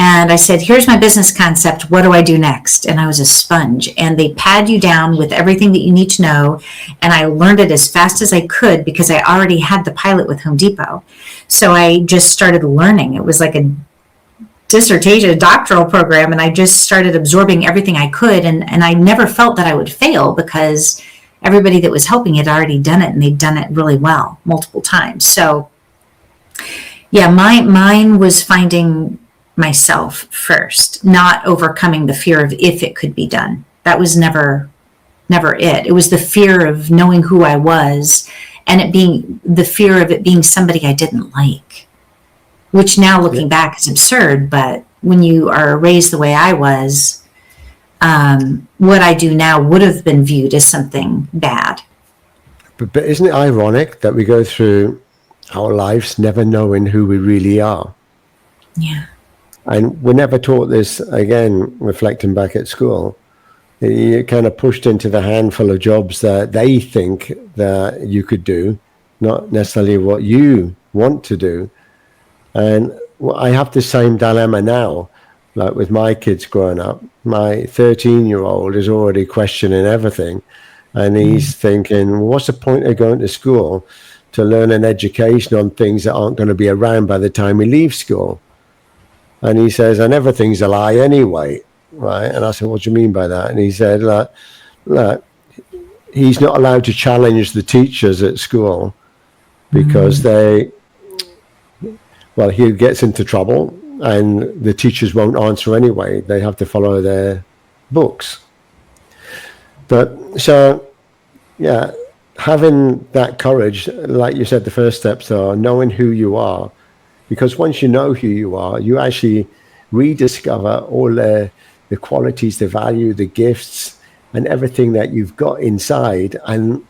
And I said, here's my business concept. What do I do next? And I was a sponge. And they pad you down with everything that you need to know. And I learned it as fast as I could because I already had the pilot with Home Depot. So I just started learning. It was like a dissertation, a doctoral program. And I just started absorbing everything I could. And I never felt that I would fail because everybody that was helping had already done it. And they'd done it really well multiple times. So yeah, mine was finding myself first, not overcoming the fear of if it could be done. That was never it. It was the fear of knowing who I was and it being the fear of it being somebody I didn't like, which now looking back is absurd. But when you are raised the way I was, what I do now would have been viewed as something bad. But isn't it ironic that we go through our lives never knowing who we really are? Yeah. And we're never taught this, again, reflecting back at school. You're kind of pushed into the handful of jobs that they think that you could do, not necessarily what you want to do. And I have the same dilemma now, like with my kids growing up. My 13-year-old is already questioning everything. And he's thinking, well, what's the point of going to school to learn an education on things that aren't going to be around by the time we leave school? And he says, and everything's a lie anyway, right? And I said, what do you mean by that? And he said, look, he's not allowed to challenge the teachers at school because he gets into trouble and the teachers won't answer anyway. They have to follow their books. But so, yeah, having that courage, like you said, the first steps are knowing who you are. Because once you know who you are, you actually rediscover all the qualities, the value, the gifts, and everything that you've got inside. And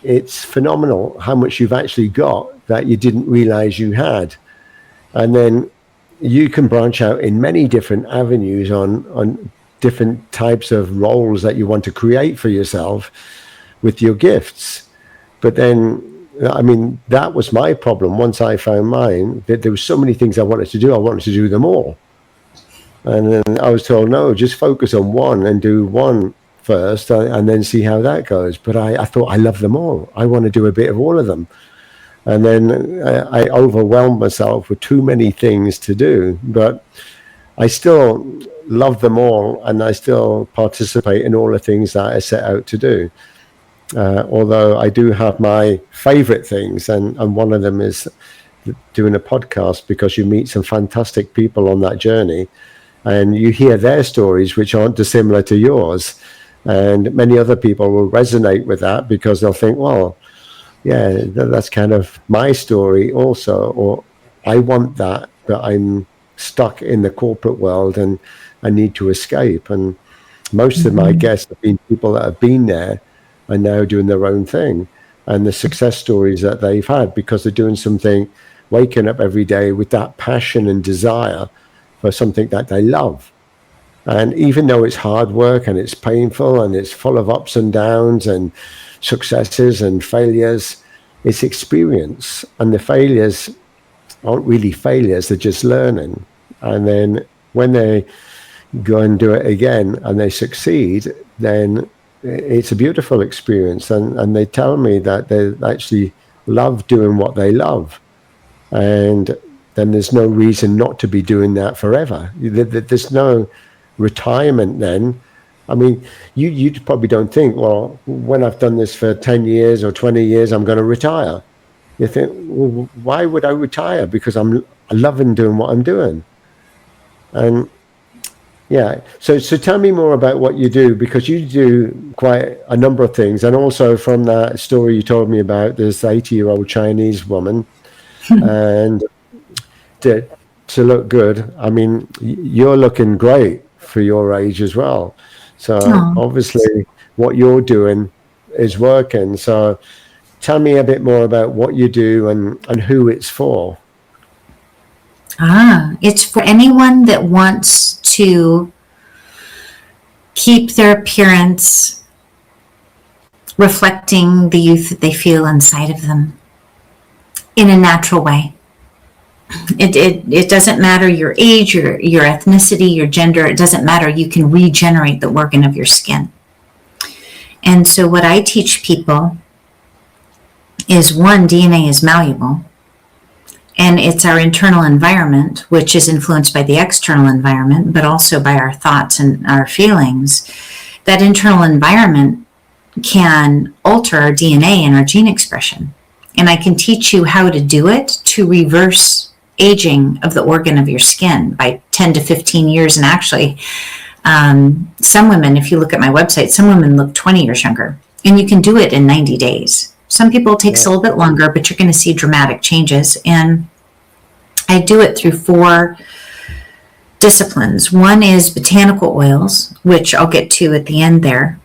it's phenomenal how much you've actually got that you didn't realize you had. And then you can branch out in many different avenues on different types of roles that you want to create for yourself with your gifts. But then, I mean, that was my problem. Once I found mine, that there were so many things I wanted to do. I wanted to do them all. And then I was told, no, just focus on one and do one first and then see how that goes. But I thought, I love them all. I want to do a bit of all of them. And then I overwhelmed myself with too many things to do. But I still love them all. And I still participate in all the things that I set out to do. Although I do have my favorite things, and one of them is doing a podcast, because you meet some fantastic people on that journey and you hear their stories, which aren't dissimilar to yours. And many other people will resonate with that because they'll think, well, yeah, that's kind of my story also, or I want that, but I'm stuck in the corporate world and I need to escape. And most of my guests have been people that have been there and now doing their own thing, and the success stories that they've had because they're doing something, waking up every day with that passion and desire for something that they love. And even though it's hard work and it's painful and it's full of ups and downs and successes and failures, it's experience. And the failures aren't really failures, they're just learning. And then when they go and do it again and they succeed, then it's a beautiful experience. And they tell me that they actually love doing what they love. And then there's no reason not to be doing that forever. There's no retirement then. I mean, you probably don't think, well, when I've done this for 10 years or 20 years, I'm going to retire. You think, well, why would I retire? Because I'm loving doing what I'm doing. And yeah, so tell me more about what you do, because you do quite a number of things. And also from that story you told me about this 80-year-old Chinese woman, and to look good. I mean, you're looking great for your age as well. So obviously what you're doing is working. So tell me a bit more about what you do and who it's for. It's for anyone that wants to keep their appearance reflecting the youth that they feel inside of them in a natural way. It doesn't matter your age, your ethnicity, your gender. It doesn't matter. You can regenerate the organ of your skin. And so what I teach people is, one, DNA is malleable. And it's our internal environment, which is influenced by the external environment, but also by our thoughts and our feelings. That internal environment can alter our DNA and our gene expression. And I can teach you how to do it to reverse aging of the organ of your skin by 10 to 15 years. And actually, some women, if you look at my website, some women look 20 years younger. And you can do it in 90 days. Some people it takes a little bit longer, but you're going to see dramatic changes. And I do it through 4 disciplines. One is botanical oils, which I'll get to at the end there.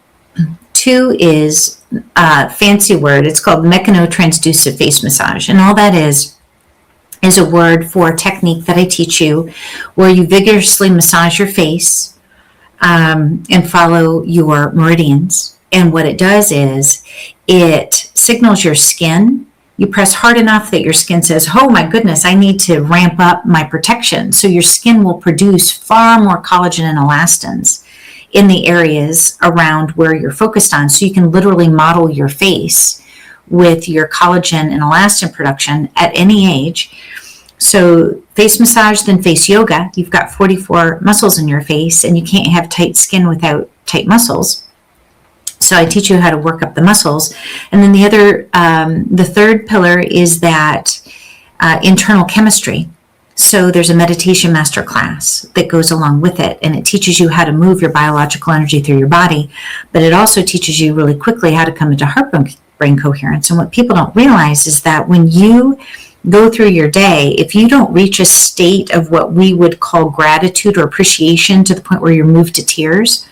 2 is a fancy word. It's called 𝗢𝗙 face massage. And all that is a word for a technique that I teach you where you vigorously massage your face and follow your meridians. And what it does is it signals your skin. You press hard enough that your skin says, oh my goodness, I need to ramp up my protection. So your skin will produce far more collagen and elastins in the areas around where you're focused on. So you can literally model your face with your collagen and elastin production at any age. So face massage, then face yoga. You've got 44 muscles in your face, and you can't have tight skin without tight muscles. So I teach you how to work up the muscles. And then the third pillar is that internal chemistry. So there's a meditation master class that goes along with it, and it teaches you how to move your biological energy through your body, but it also teaches you really quickly how to come into heart-brain coherence. And what people don't realize is that when you go through your day, if you don't reach a state of what we would call gratitude or appreciation to the point where you're moved to tears,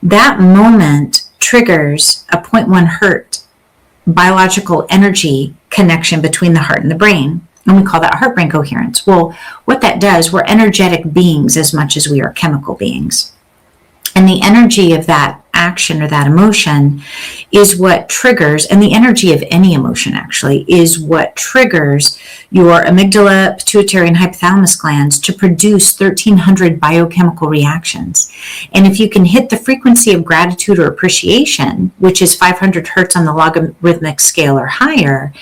that moment triggers a 0.1 hertz biological energy connection between the heart and the brain. And we call that heart-brain coherence. Well, what that does, we're energetic beings as much as we are chemical beings. And the energy of that action or that emotion is what triggers, and the energy of any emotion actually, is what triggers your amygdala, pituitary, and hypothalamus glands to produce 1,300 biochemical reactions. And if you can hit the frequency of gratitude or appreciation, which is 500 hertz on the logarithmic scale or higher,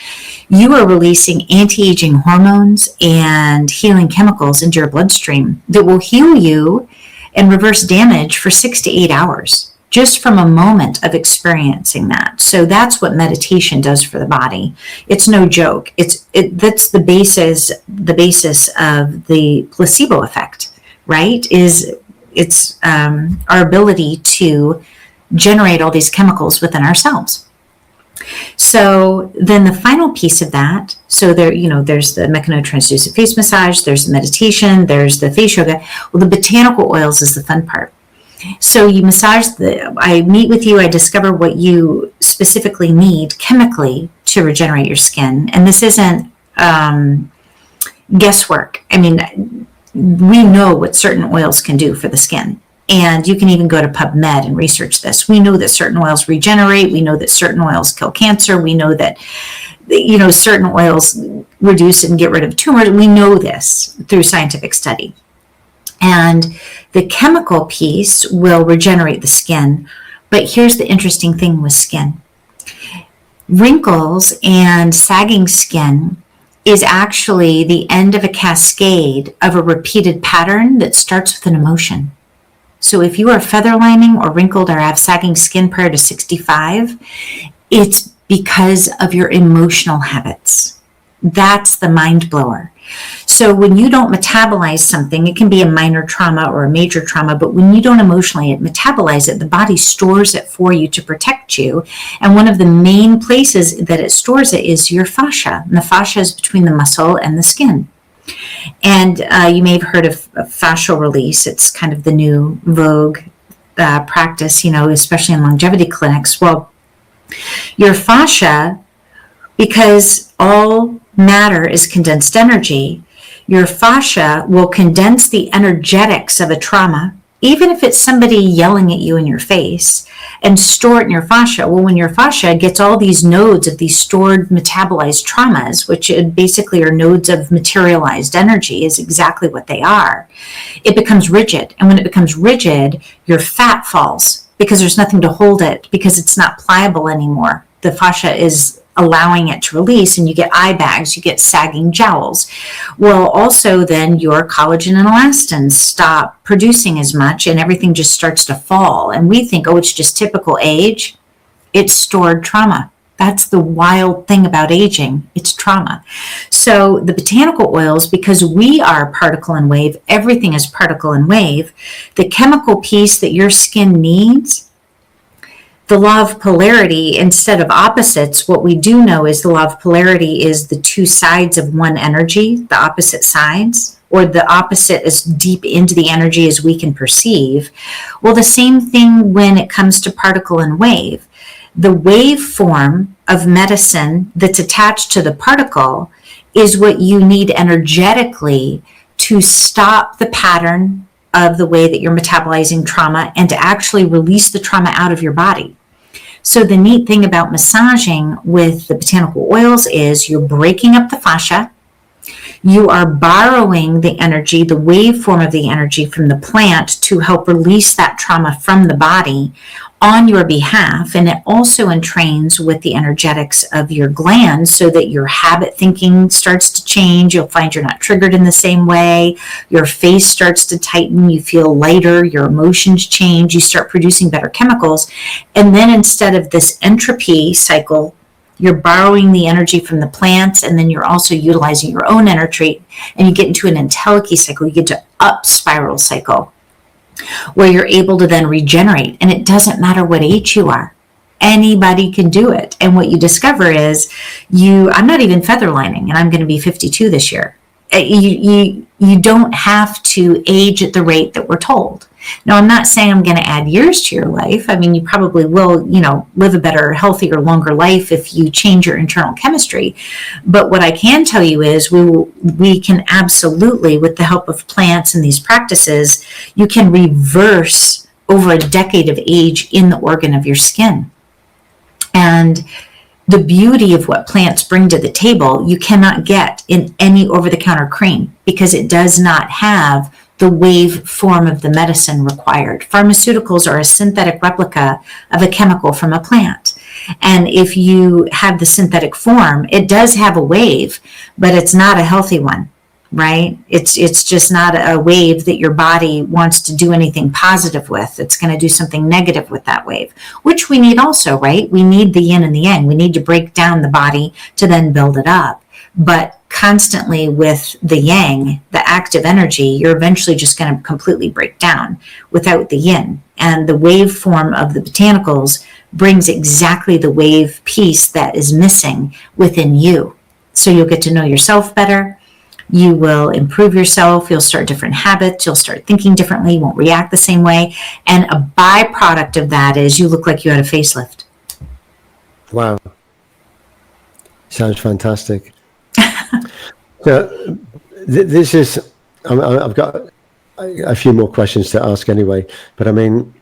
you are releasing anti-aging hormones and healing chemicals into your bloodstream that will heal you and reverse damage for 6 to 8 hours, just from a moment of experiencing that. So that's what meditation does for the body. It's no joke. That's the basis of the placebo effect, right? It's our ability to generate all these chemicals within ourselves. So then the final piece of that, so there's the 𝗢𝗙 face massage, there's the meditation, there's the face yoga. Well, the botanical oils is the fun part. So you massage I meet with you, I discover what you specifically need chemically to regenerate your skin. And this isn't guesswork. I mean, we know what certain oils can do for the skin. And you can even go to PubMed and research this. We know that certain oils regenerate. We know that certain oils kill cancer. We know that, certain oils reduce and get rid of tumors. We know this through scientific study. And the chemical piece will regenerate the skin. But here's the interesting thing with skin. Wrinkles and sagging skin is actually the end of a cascade of a repeated pattern that starts with an emotion. So if you are feather lining or wrinkled or have sagging skin prior to 65, it's because of your emotional habits. That's the mind blower. So when you don't metabolize something, it can be a minor trauma or a major trauma, but when you don't emotionally metabolize it, the body stores it for you to protect you. And one of the main places that it stores it is your fascia. And the fascia is between the muscle and the skin. And you may have heard of fascial release. It's kind of the new vogue practice, especially in longevity clinics. Well, your fascia because all matter is condensed energy, your fascia will condense the energetics of a trauma, even if it's somebody yelling at you in your face, and store it in your fascia. Well, when your fascia gets all these nodes of these stored metabolized traumas, which basically are nodes of materialized energy, is exactly what they are, it becomes rigid. And when it becomes rigid, your fat falls because there's nothing to hold it, because it's not pliable anymore. The fascia is allowing it to release, and you get eye bags, you get sagging jowls. Well, also then your collagen and elastins stop producing as much, and everything just starts to fall. And we think, oh, it's just typical age. It's stored trauma. That's the wild thing about aging. It's trauma. So the botanical oils, because we are particle and wave, everything is particle and wave, the chemical piece that your skin needs, the law of polarity, instead of opposites, what we do know is the law of polarity is the two sides of one energy, the opposite sides, or the opposite as deep into the energy as we can perceive. Well, the same thing when it comes to particle and wave. The wave form of medicine that's attached to the particle is what you need energetically to stop the pattern of the way that you're metabolizing trauma and to actually release the trauma out of your body. So the neat thing about massaging with the botanical oils is you're breaking up the fascia. You are borrowing the energy, the wave form of the energy from the plant to help release that trauma from the body on your behalf. And it also entrains with the energetics of your glands so that your habit thinking starts to change. You'll find you're not triggered in the same way. Your face starts to tighten. You feel lighter. Your emotions change. You start producing better chemicals. And then instead of this entropy cycle, you're borrowing the energy from the plants, and then you're also utilizing your own energy, and you get into an entelechy cycle. You get to up spiral cycle where you're able to then regenerate. And it doesn't matter what age you are. Anybody can do it. And what you discover is I'm not even feather lining, and I'm going to be 52 this year. You don't have to age at the rate that we're told. Now, I'm not saying I'm going to add years to your life. I mean, you probably will, live a better, healthier, longer life if you change your internal chemistry. But what I can tell you is we can absolutely, with the help of plants and these practices, you can reverse over a decade of age in the organ of your skin. And the beauty of what plants bring to the table, you cannot get in any over-the-counter cream because it does not have the wave form of the medicine required. Pharmaceuticals are a synthetic replica of a chemical from a plant. And if you have the synthetic form, it does have a wave, but it's not a healthy one, right? It's just not a wave that your body wants to do anything positive with. It's going to do something negative with that wave, which we need also, right? We need the yin and the yang. We need to break down the body to then build it up. But constantly with the yang, the active energy, you're eventually just going to completely break down without the yin. And the wave form of the botanicals brings exactly the wave piece that is missing within you. So you'll get to know yourself better. You will improve yourself. You'll start different habits. You'll start thinking differently. You won't react the same way. And a byproduct of that is you look like you had a facelift. Wow. Sounds fantastic. So this is, I've got a few more questions to ask anyway, but I mean,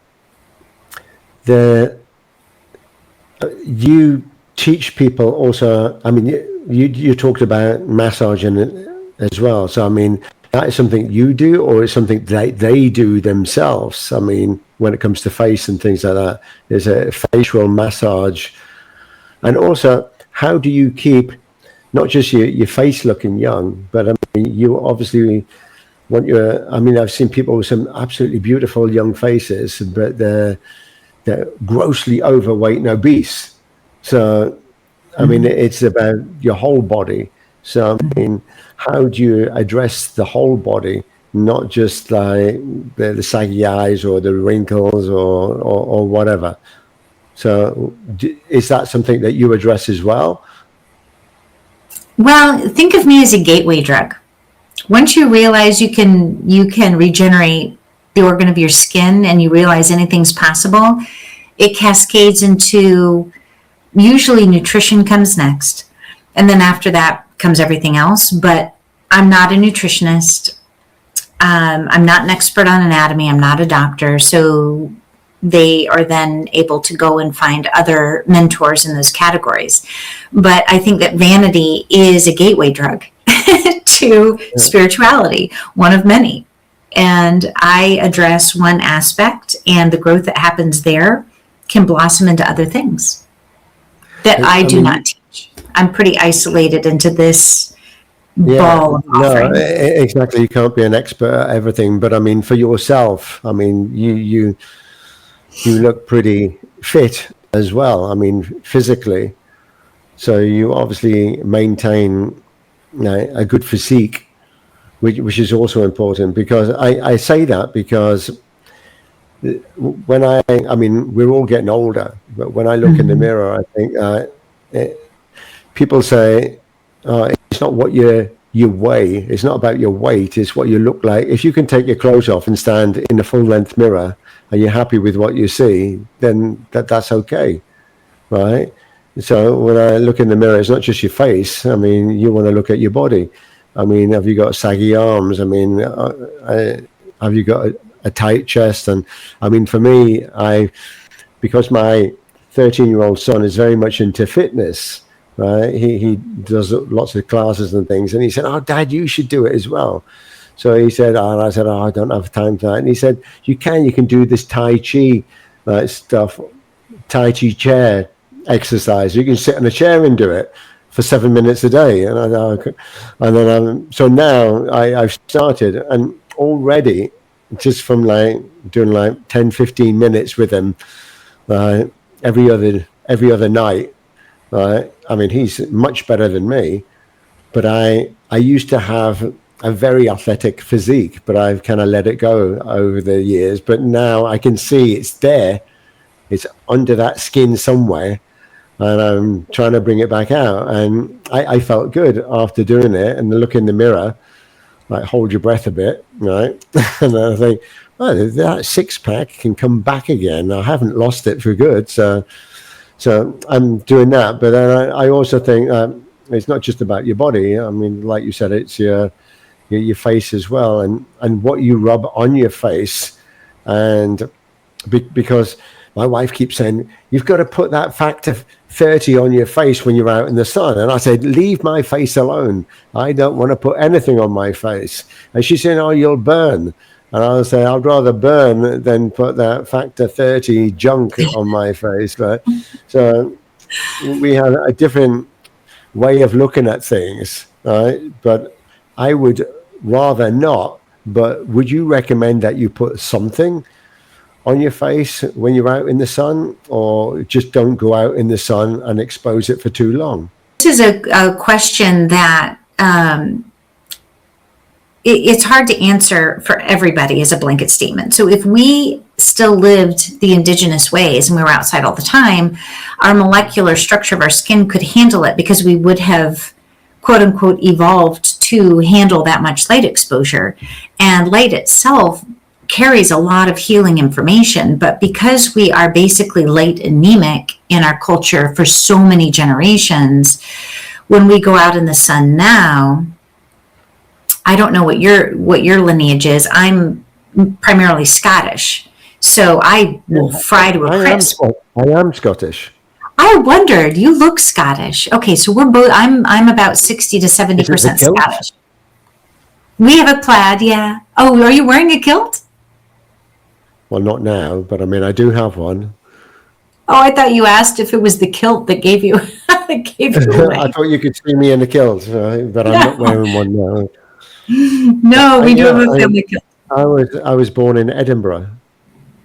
you teach people also, I mean, you talked about massaging as well. So, I mean, that is something you do, or is something they do themselves? I mean, when it comes to face and things like that, there's a facial massage. And also, how do you keep not just your face looking young, but I mean, you obviously want I've seen people with some absolutely beautiful young faces, but they're grossly overweight and obese. So, I mean, it's about your whole body. So, I mean, how do you address the whole body, not just like the saggy eyes or the wrinkles or whatever? So, is that something that you address as well? Well, think of me as a gateway drug. Once you realize you can regenerate the organ of your skin and you realize anything's possible, it cascades into, usually nutrition comes next. And then after that comes everything else. But I'm not a nutritionist. I'm not an expert on anatomy. I'm not a doctor. So they are then able to go and find other mentors in those categories. But I think that vanity is a gateway drug to spirituality, one of many. And I address one aspect, and the growth that happens there can blossom into other things that I do not teach. I'm pretty isolated into this ball of offering. No, exactly. You can't be an expert at everything, but I mean, for yourself, I mean, you look pretty fit as well. I mean, physically, so you obviously maintain a good physique, which is also important, because I say that because when I mean, we're all getting older, but when I look in the mirror, I think people say, it's not what you weigh. It's not about your weight. It's what you look like. If you can take your clothes off and stand in a full-length mirror and you're happy with what you see, then that's okay, right? So when I look in the mirror, it's not just your face. I mean, you want to look at your body. I mean, have you got saggy arms? I mean, have you got a tight chest? And I mean, for me, because my 13-year-old son is very much into fitness, right? He does lots of classes and things. And he said, "Oh, Dad, you should do it as well." So he said, and I said, "Oh, I don't have time for that." And he said, you can do this Tai Chi stuff, Tai Chi chair exercise. You can sit in a chair and do it for 7 minutes a day. And then so now I've started, and already just from doing 10, 15 minutes with him every other night. Right? I mean, he's much better than me, but I used to have a very athletic physique, but I've kind of let it go over the years. But now I can see it's there. It's under that skin somewhere, and I'm trying to bring it back out. And I felt good after doing it, and look in the mirror, hold your breath a bit, right? And I think, oh, that six-pack can come back again. I haven't lost it for good, so I'm doing that. But then I also think it's not just about your body. I mean, like you said, it's your face as well, and what you rub on your face. And because my wife keeps saying, you've got to put that factor 30 on your face when you're out in the sun. And I said, leave my face alone. I don't want to put anything on my face. And she's saying, oh, you'll burn. And I'll say, I'd rather burn than put that factor 30 junk on my face. Right? So we have a different way of looking at things, right? But I would rather not. But would you recommend that you put something on your face when you're out in the sun, or just don't go out in the sun and expose it for too long? This is a question that it's hard to answer for everybody as a blanket statement. So if we still lived the indigenous ways and we were outside all the time, our molecular structure of our skin could handle it, because we would have, quote unquote, evolved to handle that much light exposure. And light itself carries a lot of healing information, but because we are basically light anemic in our culture for so many generations, when we go out in the sun now, I don't know what your lineage is. I'm primarily Scottish, so I will fry to a crisp. I am Scottish. I wondered, you look Scottish. Okay, so we're both. I'm about 60 to 70% Scottish. We have a plaid, yeah. Oh, are you wearing a kilt? Well, not now, but I mean, I do have one. Oh, I thought you asked if it was the kilt that gave you away. I thought you could see me in the kilt, but I'm not wearing one now. No, we do have a family kilt. I was born in Edinburgh.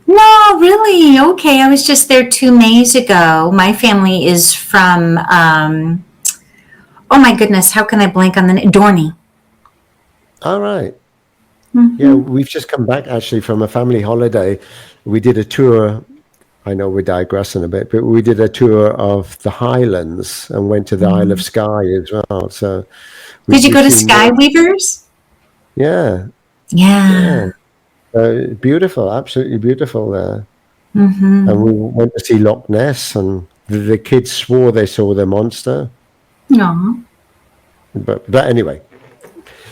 No, really? Okay, I was just there 2 Mays ago. My family is from, oh my goodness, how can I blank on the name? Dorney. All right. Mm-hmm. Yeah, we've just come back actually from a family holiday. We did a tour. I know we're digressing a bit, but we did a tour of the Highlands and went to the Isle of Skye as well. So, did you go to Sky Weavers? Yeah. Yeah. Beautiful, absolutely beautiful there. Mm-hmm. And we went to see Loch Ness, and the kids swore they saw the monster. No. But anyway,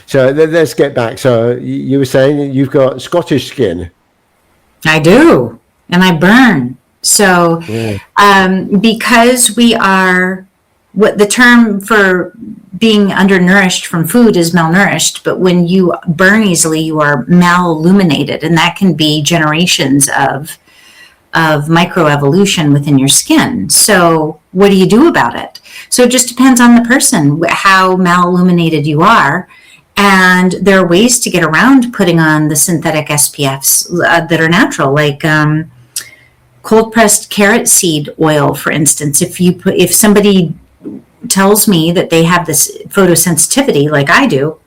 so let's get back. So you were saying you've got Scottish skin. I do, and I burn. So, because we are, what the term for being undernourished from food is malnourished, but when you burn easily, you are malilluminated, and that can be generations of microevolution within your skin. So what do you do about it? So it just depends on the person, how malilluminated you are. And there are ways to get around putting on the synthetic SPFs that are natural, like cold pressed carrot seed oil, for instance. If somebody tells me that they have this photosensitivity like I do,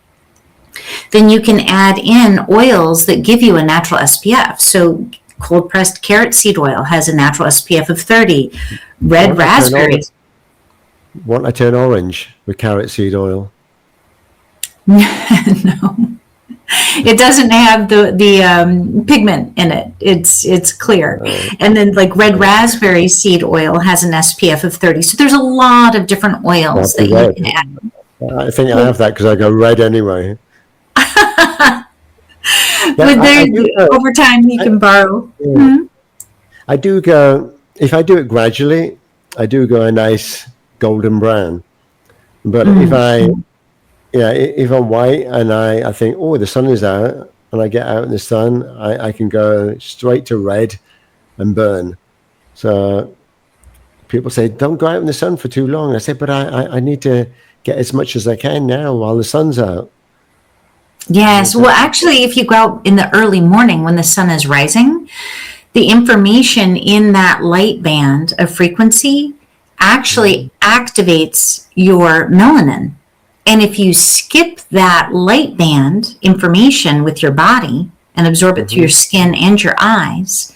then you can add in oils that give you a natural SPF. So cold pressed carrot seed oil has a natural SPF of 30. Red raspberries. Won't I turn orange with carrot seed oil? No, it doesn't have the pigment in it. It's clear. And then like red raspberry seed oil has an SPF of 30. So there's a lot of different oils that you can add. I think I have that because I go red anyway. But over time you can borrow. Yeah. Mm-hmm. I do go, if I do it gradually, I do go a nice golden brown. But if I'm white and I think, oh, the sun is out, and I get out in the sun, I can go straight to red and burn. So people say, don't go out in the sun for too long. I say, but I need to get as much as I can now while the sun's out. Yes. Well, actually, if you go out in the early morning when the sun is rising, the information in that light band of frequency actually activates your melanin. And if you skip that light band information with your body and absorb it through your skin and your eyes,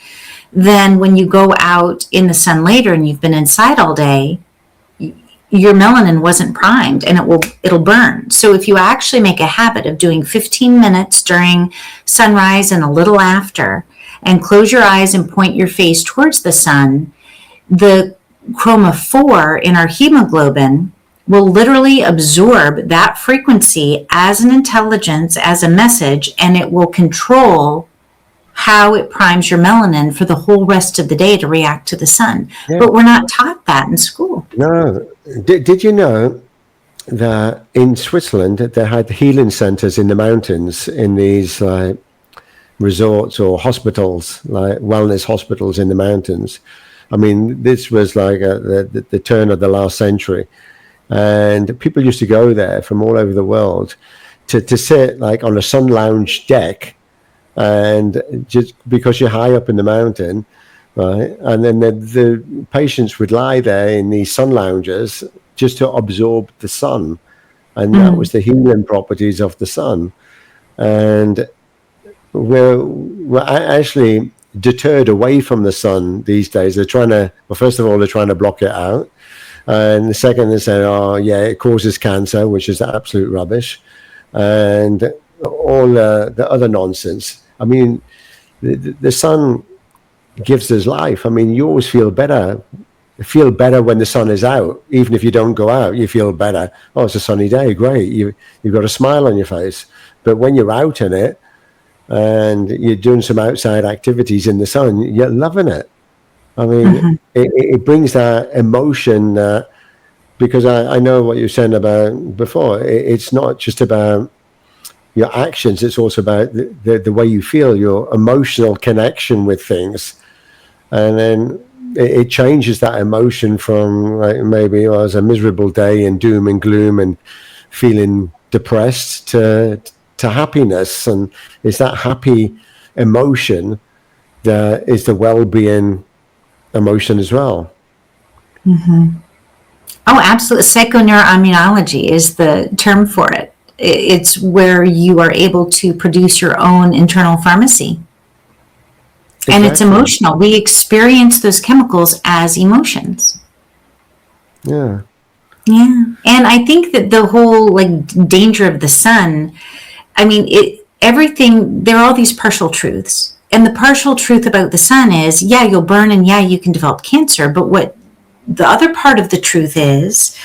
then when you go out in the sun later and you've been inside all day, your melanin wasn't primed and it'll burn. So if you actually make a habit of doing 15 minutes during sunrise and a little after, and close your eyes and point your face towards the sun, the chroma 4 in our hemoglobin will literally absorb that frequency as an intelligence, as a message, and it will control how it primes your melanin for the whole rest of the day to react to the sun. Yeah. But we're not taught that in school. No. Did you know that in Switzerland they had healing centers in the mountains, in these resorts or hospitals, like wellness hospitals in the mountains? I mean, this was like the turn of the last century. And people used to go there from all over the world to sit like on a sun lounge deck, and just because you're high up in the mountain, right? And then the patients would lie there in these sun lounges just to absorb the sun, and that was the healing properties of the sun. And we're actually deterred away from the sun these days. They're trying to, well, first of all, they're trying to block it out. And the second, they say, oh, yeah, it causes cancer, which is absolute rubbish. And all the other nonsense. I mean, the sun gives us life. I mean, you always feel better when the sun is out. Even if you don't go out, you feel better. Oh, it's a sunny day, great. You've got a smile on your face. But when you're out in it and you're doing some outside activities in the sun, you're loving it. I mean, it brings that emotion, because I know what you were saying about before. It's not just about your actions, it's also about the way you feel, your emotional connection with things. And then it changes that emotion from like maybe it was a miserable day and doom and gloom and feeling depressed to happiness. And it's that happy emotion that is the well-being emotion as well. Oh, absolutely. Psychoneuroimmunology is the term for it. It's where you are able to produce your own internal pharmacy. Exactly. And it's emotional. We experience those chemicals as emotions. Yeah. Yeah. And I think that the whole like danger of the sun, I mean, everything, there are all these partial truths. And the partial truth about the sun is, yeah, you'll burn and yeah, you can develop cancer. But what the other part of the truth is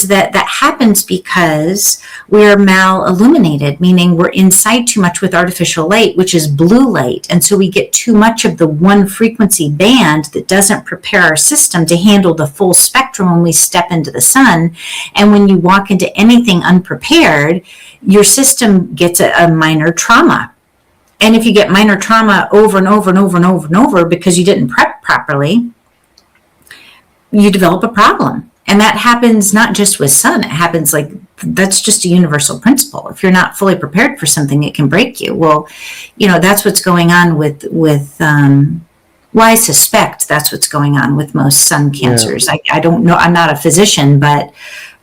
that happens because we're mal-illuminated, meaning we're inside too much with artificial light, which is blue light. And so we get too much of the one frequency band that doesn't prepare our system to handle the full spectrum when we step into the sun. And when you walk into anything unprepared, your system gets a minor trauma. And if you get minor trauma over and over and over and over and over because you didn't prep properly, you develop a problem. And that happens not just with sun. It happens that's just a universal principle. If you're not fully prepared for something, it can break you. Well, that's what's going on with I suspect that's what's going on with most sun cancers. Yeah. I don't know. I'm not a physician, but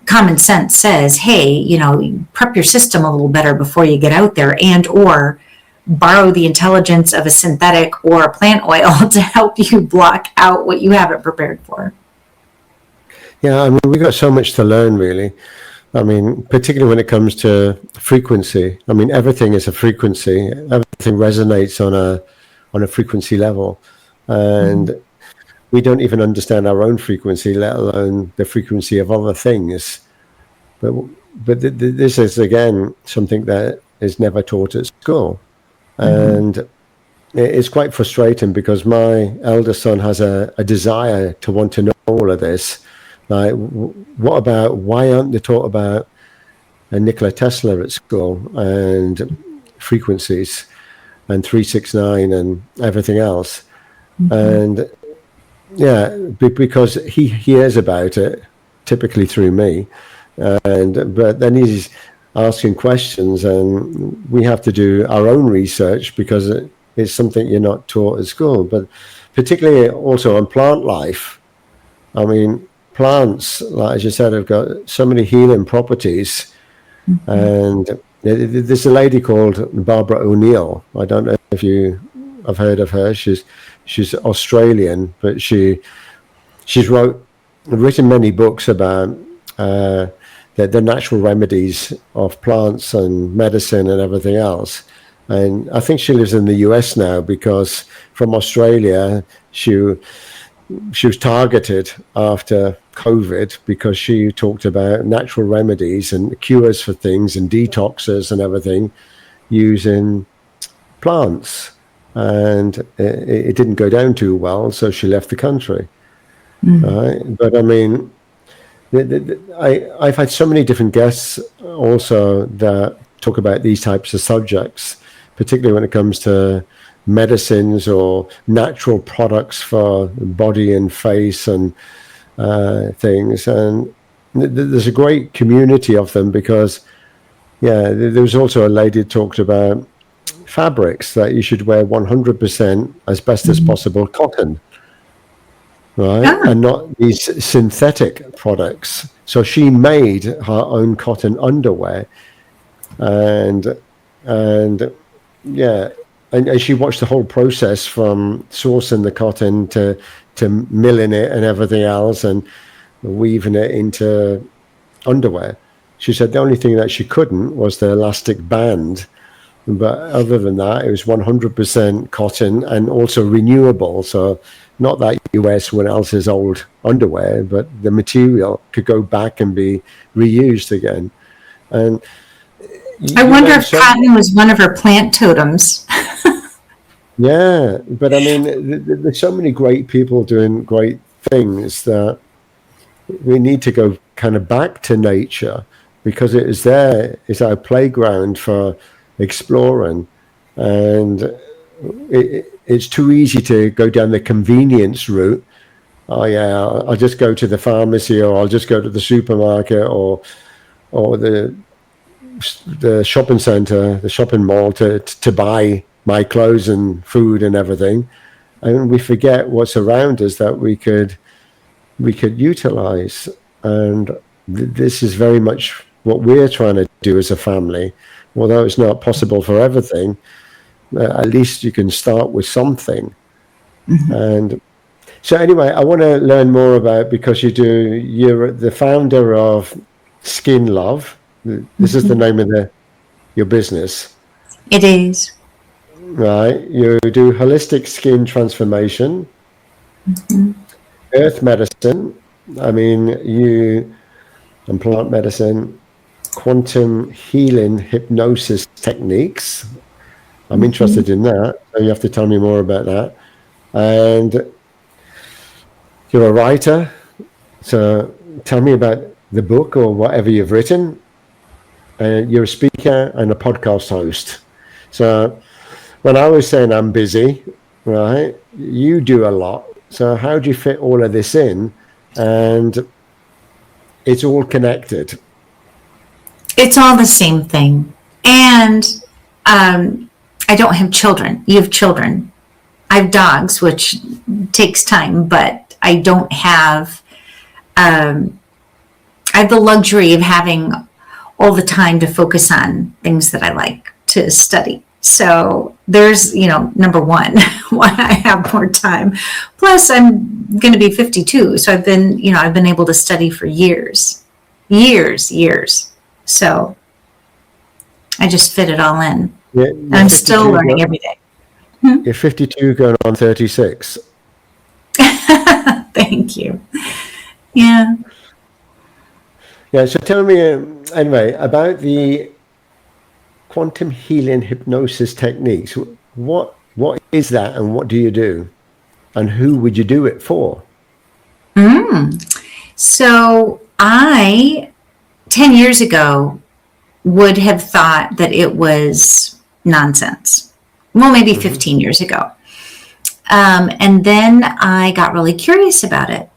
common sense says, hey, prep your system a little better before you get out there, and or borrow the intelligence of a synthetic or a plant oil to help you block out what you haven't prepared for. Yeah, I mean, we've got so much to learn, really. I mean, particularly when it comes to frequency. I mean, everything is a frequency. Everything resonates on a frequency level. And we don't even understand our own frequency, let alone the frequency of other things. But this is, again, something that is never taught at school. And it's quite frustrating because my eldest son has a desire to want to know all of this. Like, why aren't they taught about Nikola Tesla at school and frequencies and 369 and everything else? And because he hears about it typically through me, but then he's asking questions, and we have to do our own research because it's something you're not taught at school. But particularly also on plant life, I mean, plants, like as you said, have got so many healing properties. And there's a lady called Barbara O'Neill. I don't know if you have heard of her. She's Australian, but she's written many books about the natural remedies of plants and medicine and everything else. And I think she lives in the US now because from Australia, she was targeted after COVID because she talked about natural remedies and cures for things and detoxes and everything using plants. And it didn't go down too well, so she left the country. Right? But I mean, I've had so many different guests also that talk about these types of subjects, particularly when it comes to medicines or natural products for body and face and things. And there's a great community of them because, there was also a lady who talked about fabrics that you should wear 100% as best as possible cotton. Right, and not these synthetic products. So she made her own cotton underwear, and she watched the whole process from sourcing the cotton to milling it and everything else, and weaving it into underwear. She said the only thing that she couldn't was the elastic band, but other than that, it was 100% cotton and also renewable. So not that you wear someone else's old underwear, but the material could go back and be reused again. And I wonder if cotton was one of her plant totems. Yeah, but I mean, there's so many great people doing great things that we need to go kind of back to nature because it is there, it's our playground for exploring. And it's too easy to go down the convenience route. Oh yeah, I'll just go to the pharmacy, or I'll just go to the supermarket, or the shopping center, the shopping mall to buy my clothes and food and everything, and we forget what's around us that we could utilize. And this is very much what we're trying to do as a family. Although it's not possible for everything, at least you can start with something. And so anyway, I want to learn more about, because you're the founder of SkinLove. This is the name of your business. It is. Right. You do holistic skin transformation. earth medicine, I mean, and plant medicine, quantum healing hypnosis techniques. I'm interested in that. So you have to tell me more about that. And you're a writer, so tell me about the book or whatever you've written. You're a speaker and a podcast host. So when I was saying I'm busy, right, you do a lot. So how do you fit all of this in? And it's all connected. It's all the same thing. And I don't have children. You have children. I have dogs, which takes time, but I don't have, I have the luxury of having all the time to focus on things that I like to study. So there's, number one, why I have more time. Plus I'm going to be 52. So I've been able to study for years. So I just fit it all in. Yeah, I'm still learning every day. You're 52 going on 36. Thank you. Yeah. Yeah, so tell me, anyway, about the quantum healing hypnosis techniques. What is that and what do you do? And who would you do it for? So I, 10 years ago, would have thought that it was nonsense. Well, maybe 15 years ago. And then I got really curious about it.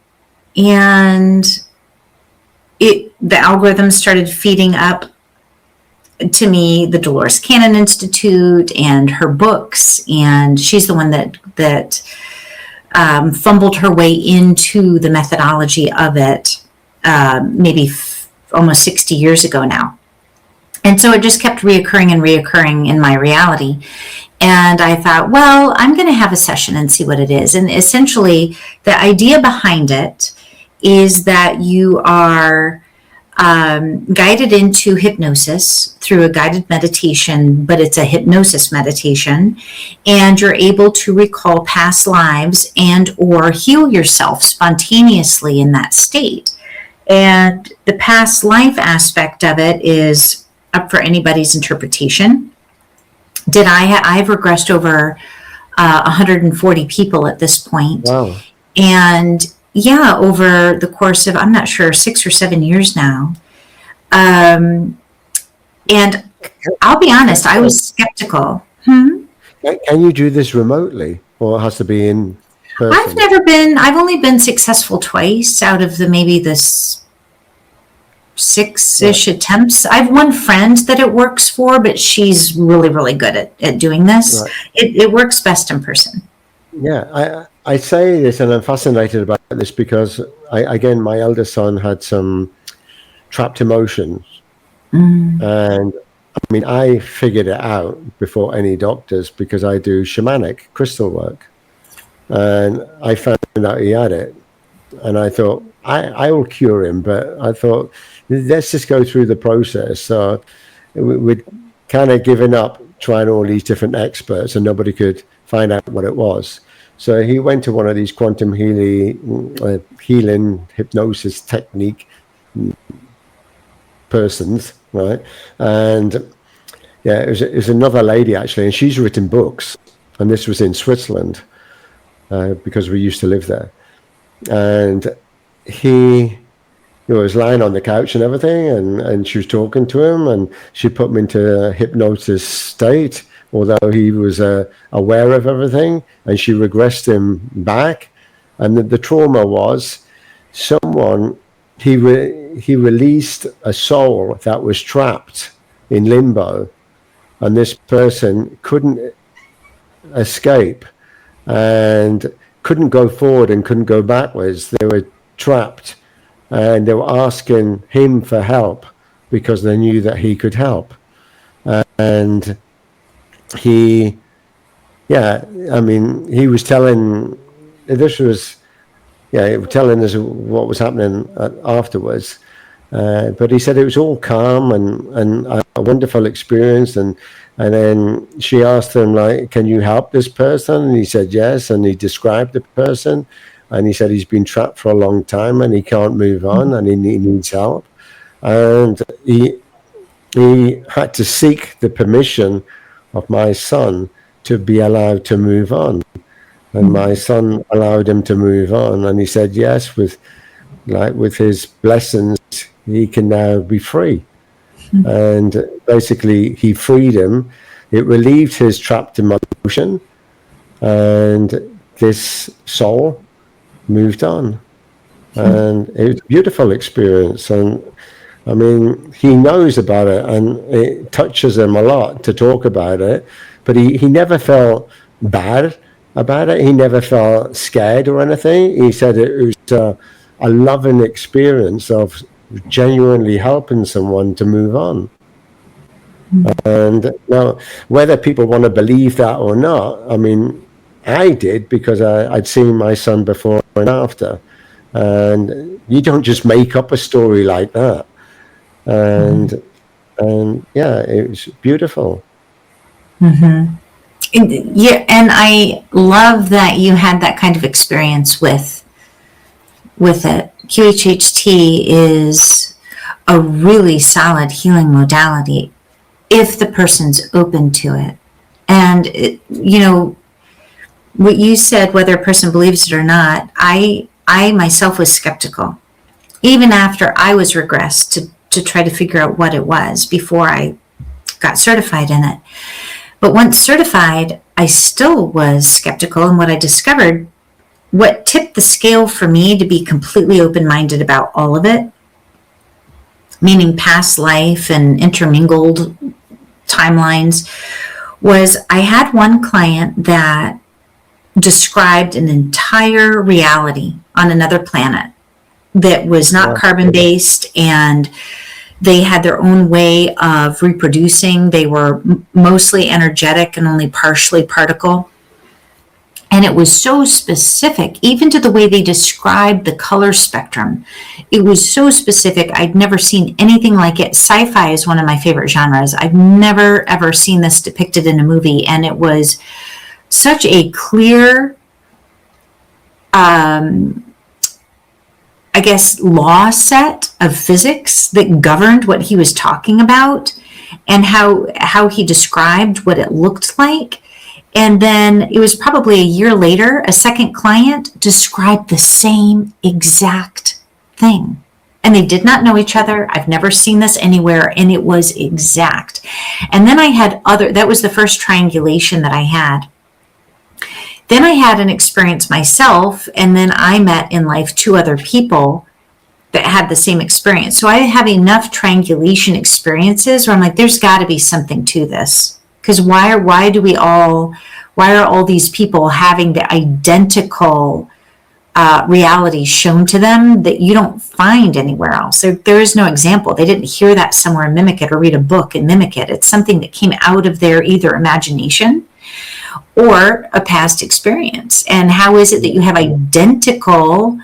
And the algorithm started feeding up to me the Dolores Cannon Institute and her books. And she's the one that fumbled her way into the methodology of it, maybe almost 60 years ago now. And so it just kept reoccurring in my reality. And I thought, well, I'm going to have a session and see what it is. And essentially, the idea behind it is that you are guided into hypnosis through a guided meditation, but it's a hypnosis meditation. And you're able to recall past lives and or heal yourself spontaneously in that state. And the past life aspect of it is up for anybody's interpretation. I've regressed over 140 people at this point. Wow. And yeah, over the course of, I'm not sure, 6 or 7 years now. And I'll be honest, I was skeptical. Can you do this remotely or it has to be in person? I've only been successful twice out of maybe this 6-ish attempts. I have one friend that it works for, but she's really, really good at doing this. Right. It works best in person. Yeah, I say this and I'm fascinated about this because my eldest son had some trapped emotions. And I mean, I figured it out before any doctors because I do shamanic crystal work. And I found out he had it. And I thought, I will cure him, but I thought, let's just go through the process. So we'd kind of given up trying all these different experts and nobody could find out what it was. So he went to one of these quantum healing hypnosis technique persons, right? And yeah, it was another lady actually, and she's written books. And this was in Switzerland because we used to live there. And he was lying on the couch and everything, and she was talking to him, and she put him into a hypnosis state, although he was aware of everything, and she regressed him back. And the trauma was he released a soul that was trapped in limbo, and this person couldn't escape and couldn't go forward and couldn't go backwards. They were trapped and they were asking him for help because they knew that he could help. And he was telling us what was happening afterwards. But he said it was all calm and a wonderful experience. And then she asked him, like, can you help this person? And he said yes. And he described the person. And he said he's been trapped for a long time and he can't move on and he needs help. And he had to seek the permission of my son to be allowed to move on. And my son allowed him to move on. And he said, yes, with his blessings, he can now be free. And basically, he freed him. It relieved his trapped emotion. And this soul moved on. And it was a beautiful experience. And I mean, he knows about it, and it touches him a lot to talk about it. But he never felt bad about it. He never felt scared or anything. He said it was a loving experience of genuinely helping someone to move on. And now, whether people want to believe that or not, I mean, I did, because I'd seen my son before and after. And you don't just make up a story like that. And yeah, it was beautiful. Yeah, and I love that you had that kind of experience with it. QHHT is a really solid healing modality if the person's open to it. And you know what you said, whether a person believes it or not, I myself was skeptical, even after I was regressed to try to figure out what it was before I got certified in it. But once certified, I still was skeptical. And what I discovered, what tipped the scale for me to be completely open-minded about all of it, meaning past life and intermingled timelines, was I had one client that described an entire reality on another planet that was not carbon-based, and they had their own way of reproducing. They were mostly energetic and only partially particle. And it was so specific, even to the way they described the color spectrum. It was so specific. I'd never seen anything like it. Sci-fi is one of my favorite genres. I've never, ever seen this depicted in a movie. And it was such a clear, I guess, law set of physics that governed what he was talking about and how he described what it looked like. And then it was probably a year later, a second client described the same exact thing. And they did not know each other. I've never seen this anywhere, and it was exact. And then I had that was the first triangulation that I had. Then I had an experience myself, and then I met in life two other people that had the same experience. So I have enough triangulation experiences where I'm like, there's got to be something to this. Because why are all these people having the identical realities shown to them that you don't find anywhere else? There is no example. They didn't hear that somewhere and mimic it, or read a book and mimic it. It's something that came out of their either imagination or a past experience. And how is it that you have identical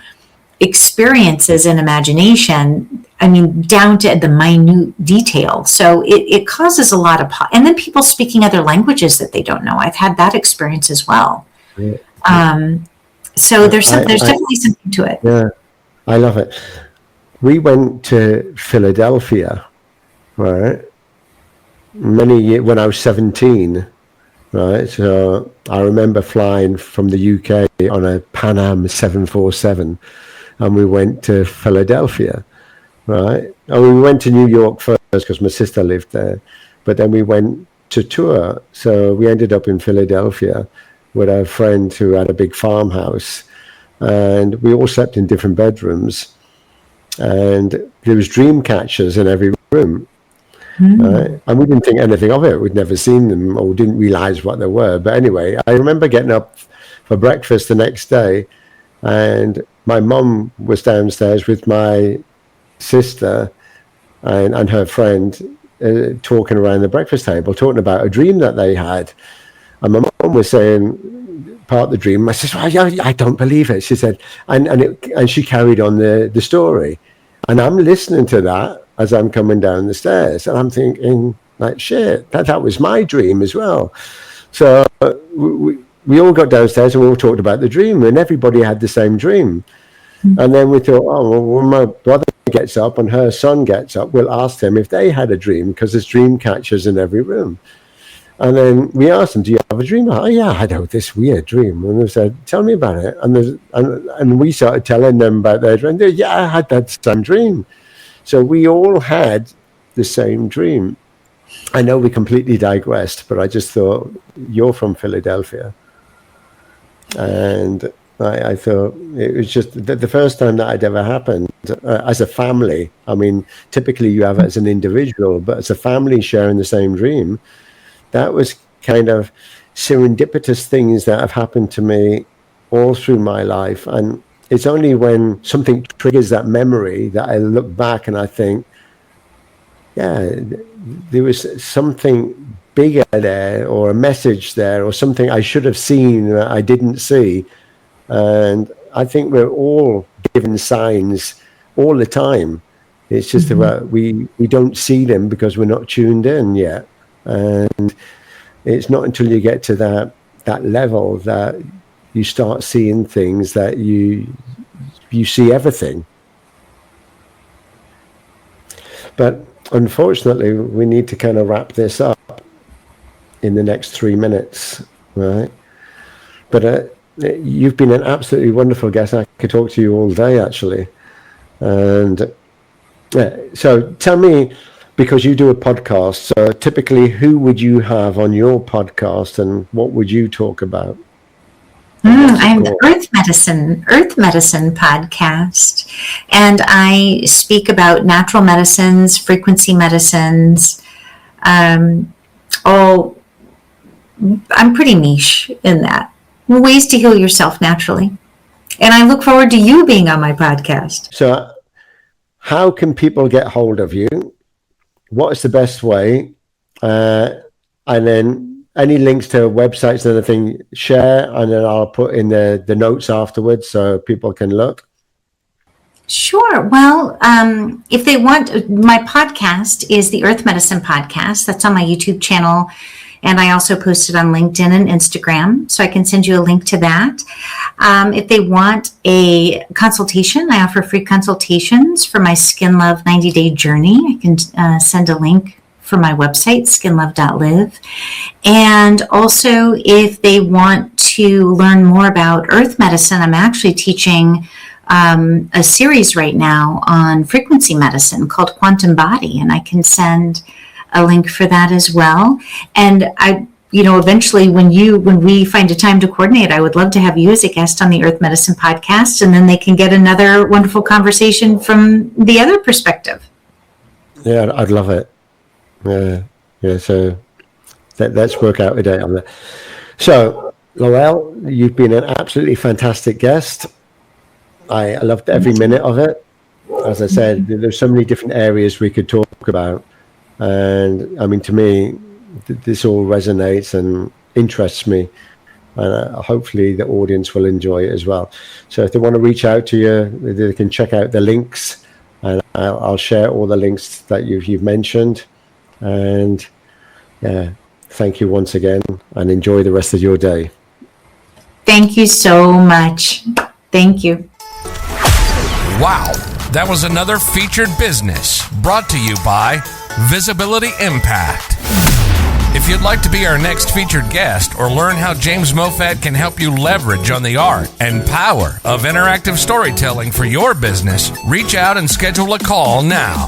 experiences in imagination? I mean, down to the minute detail. So it causes a lot of, and then people speaking other languages that they don't know. I've had that experience as well. So there's definitely something to it. Yeah, I love it. We went to Philadelphia, right? Many years when I was 17, right? So I remember flying from the UK on a Pan Am 747, and we went to Philadelphia. Right. And we went to New York first because my sister lived there, but then we went to tour. So we ended up in Philadelphia with a friend who had a big farmhouse, and we all slept in different bedrooms, and there was dream catchers in every room. Right? And we didn't think anything of it. We'd never seen them or didn't realize what they were. But anyway, I remember getting up for breakfast the next day, and my mum was downstairs with my sister and her friend talking around the breakfast table, talking about a dream that they had. And my mum was saying part of the dream. I said, I don't believe it. She said, and she carried on the story. And I'm listening to that as I'm coming down the stairs, and I'm thinking, like, shit, that was my dream as well. So we all got downstairs and we all talked about the dream, and everybody had the same dream. And then we thought, oh, well, when my brother gets up and her son gets up, we'll ask them if they had a dream, because there's dream catchers in every room. And then we asked them, do you have a dream? Oh, yeah, I had this weird dream. And they said, tell me about it. And we started telling them about their dream. They, yeah, I had that same dream. So we all had the same dream. I know we completely digressed, but I just thought, you're from Philadelphia. And I thought it was just the first time that had ever happened as a family. I mean, typically you have it as an individual, but as a family sharing the same dream, that was kind of serendipitous things that have happened to me all through my life. And it's only when something triggers that memory that I look back and I think, yeah, there was something bigger there, or a message there, or something I should have seen that I didn't see. And I think we're all given signs all the time. It's just about we don't see them because we're not tuned in yet. And it's not until you get to that level that you start seeing things, that you see everything. But unfortunately, we need to kind of wrap this up in the next 3 minutes, right? But you've been an absolutely wonderful guest. I could talk to you all day, actually. And so tell me, because you do a podcast, so typically who would you have on your podcast and what would you talk about? I'm the Earth Medicine podcast, and I speak about natural medicines, frequency medicines. I'm pretty niche in that. Ways to heal yourself naturally. And I look forward to you being on my podcast. So how can people get hold of you? What is the best way? And then any links to websites and anything, share, and then I'll put in the notes afterwards so people can look. Sure. Well, if they want, my podcast is the Earth Medicine Podcast. That's on my YouTube channel. And I also post it on LinkedIn and Instagram, so I can send you a link to that. If they want a consultation, I offer free consultations for my SkinLove 90-day journey. I can send a link for my website, skinlove.live. And also, if they want to learn more about earth medicine, I'm actually teaching a series right now on frequency medicine called Quantum Body, and I can send a link for that as well. And eventually when we find a time to coordinate, I would love to have you as a guest on the Earth Medicine Podcast, and then they can get another wonderful conversation from the other perspective. Yeah, I'd love it. Yeah. So let's work out a date on that. So, Laurel, you've been an absolutely fantastic guest. I loved every minute of it. As I said, there's so many different areas we could talk about. And I mean, to me, this all resonates and interests me. And hopefully the audience will enjoy it as well. So if they want to reach out to you, they can check out the links. And I'll share all the links that you've mentioned. And yeah, thank you once again, and enjoy the rest of your day. Thank you so much. Thank you. Wow, that was another featured business brought to you by Visibility Impact. If you'd like to be our next featured guest or learn how James Mofat can help you leverage on the art and power of interactive storytelling for your business, reach out and schedule a call now.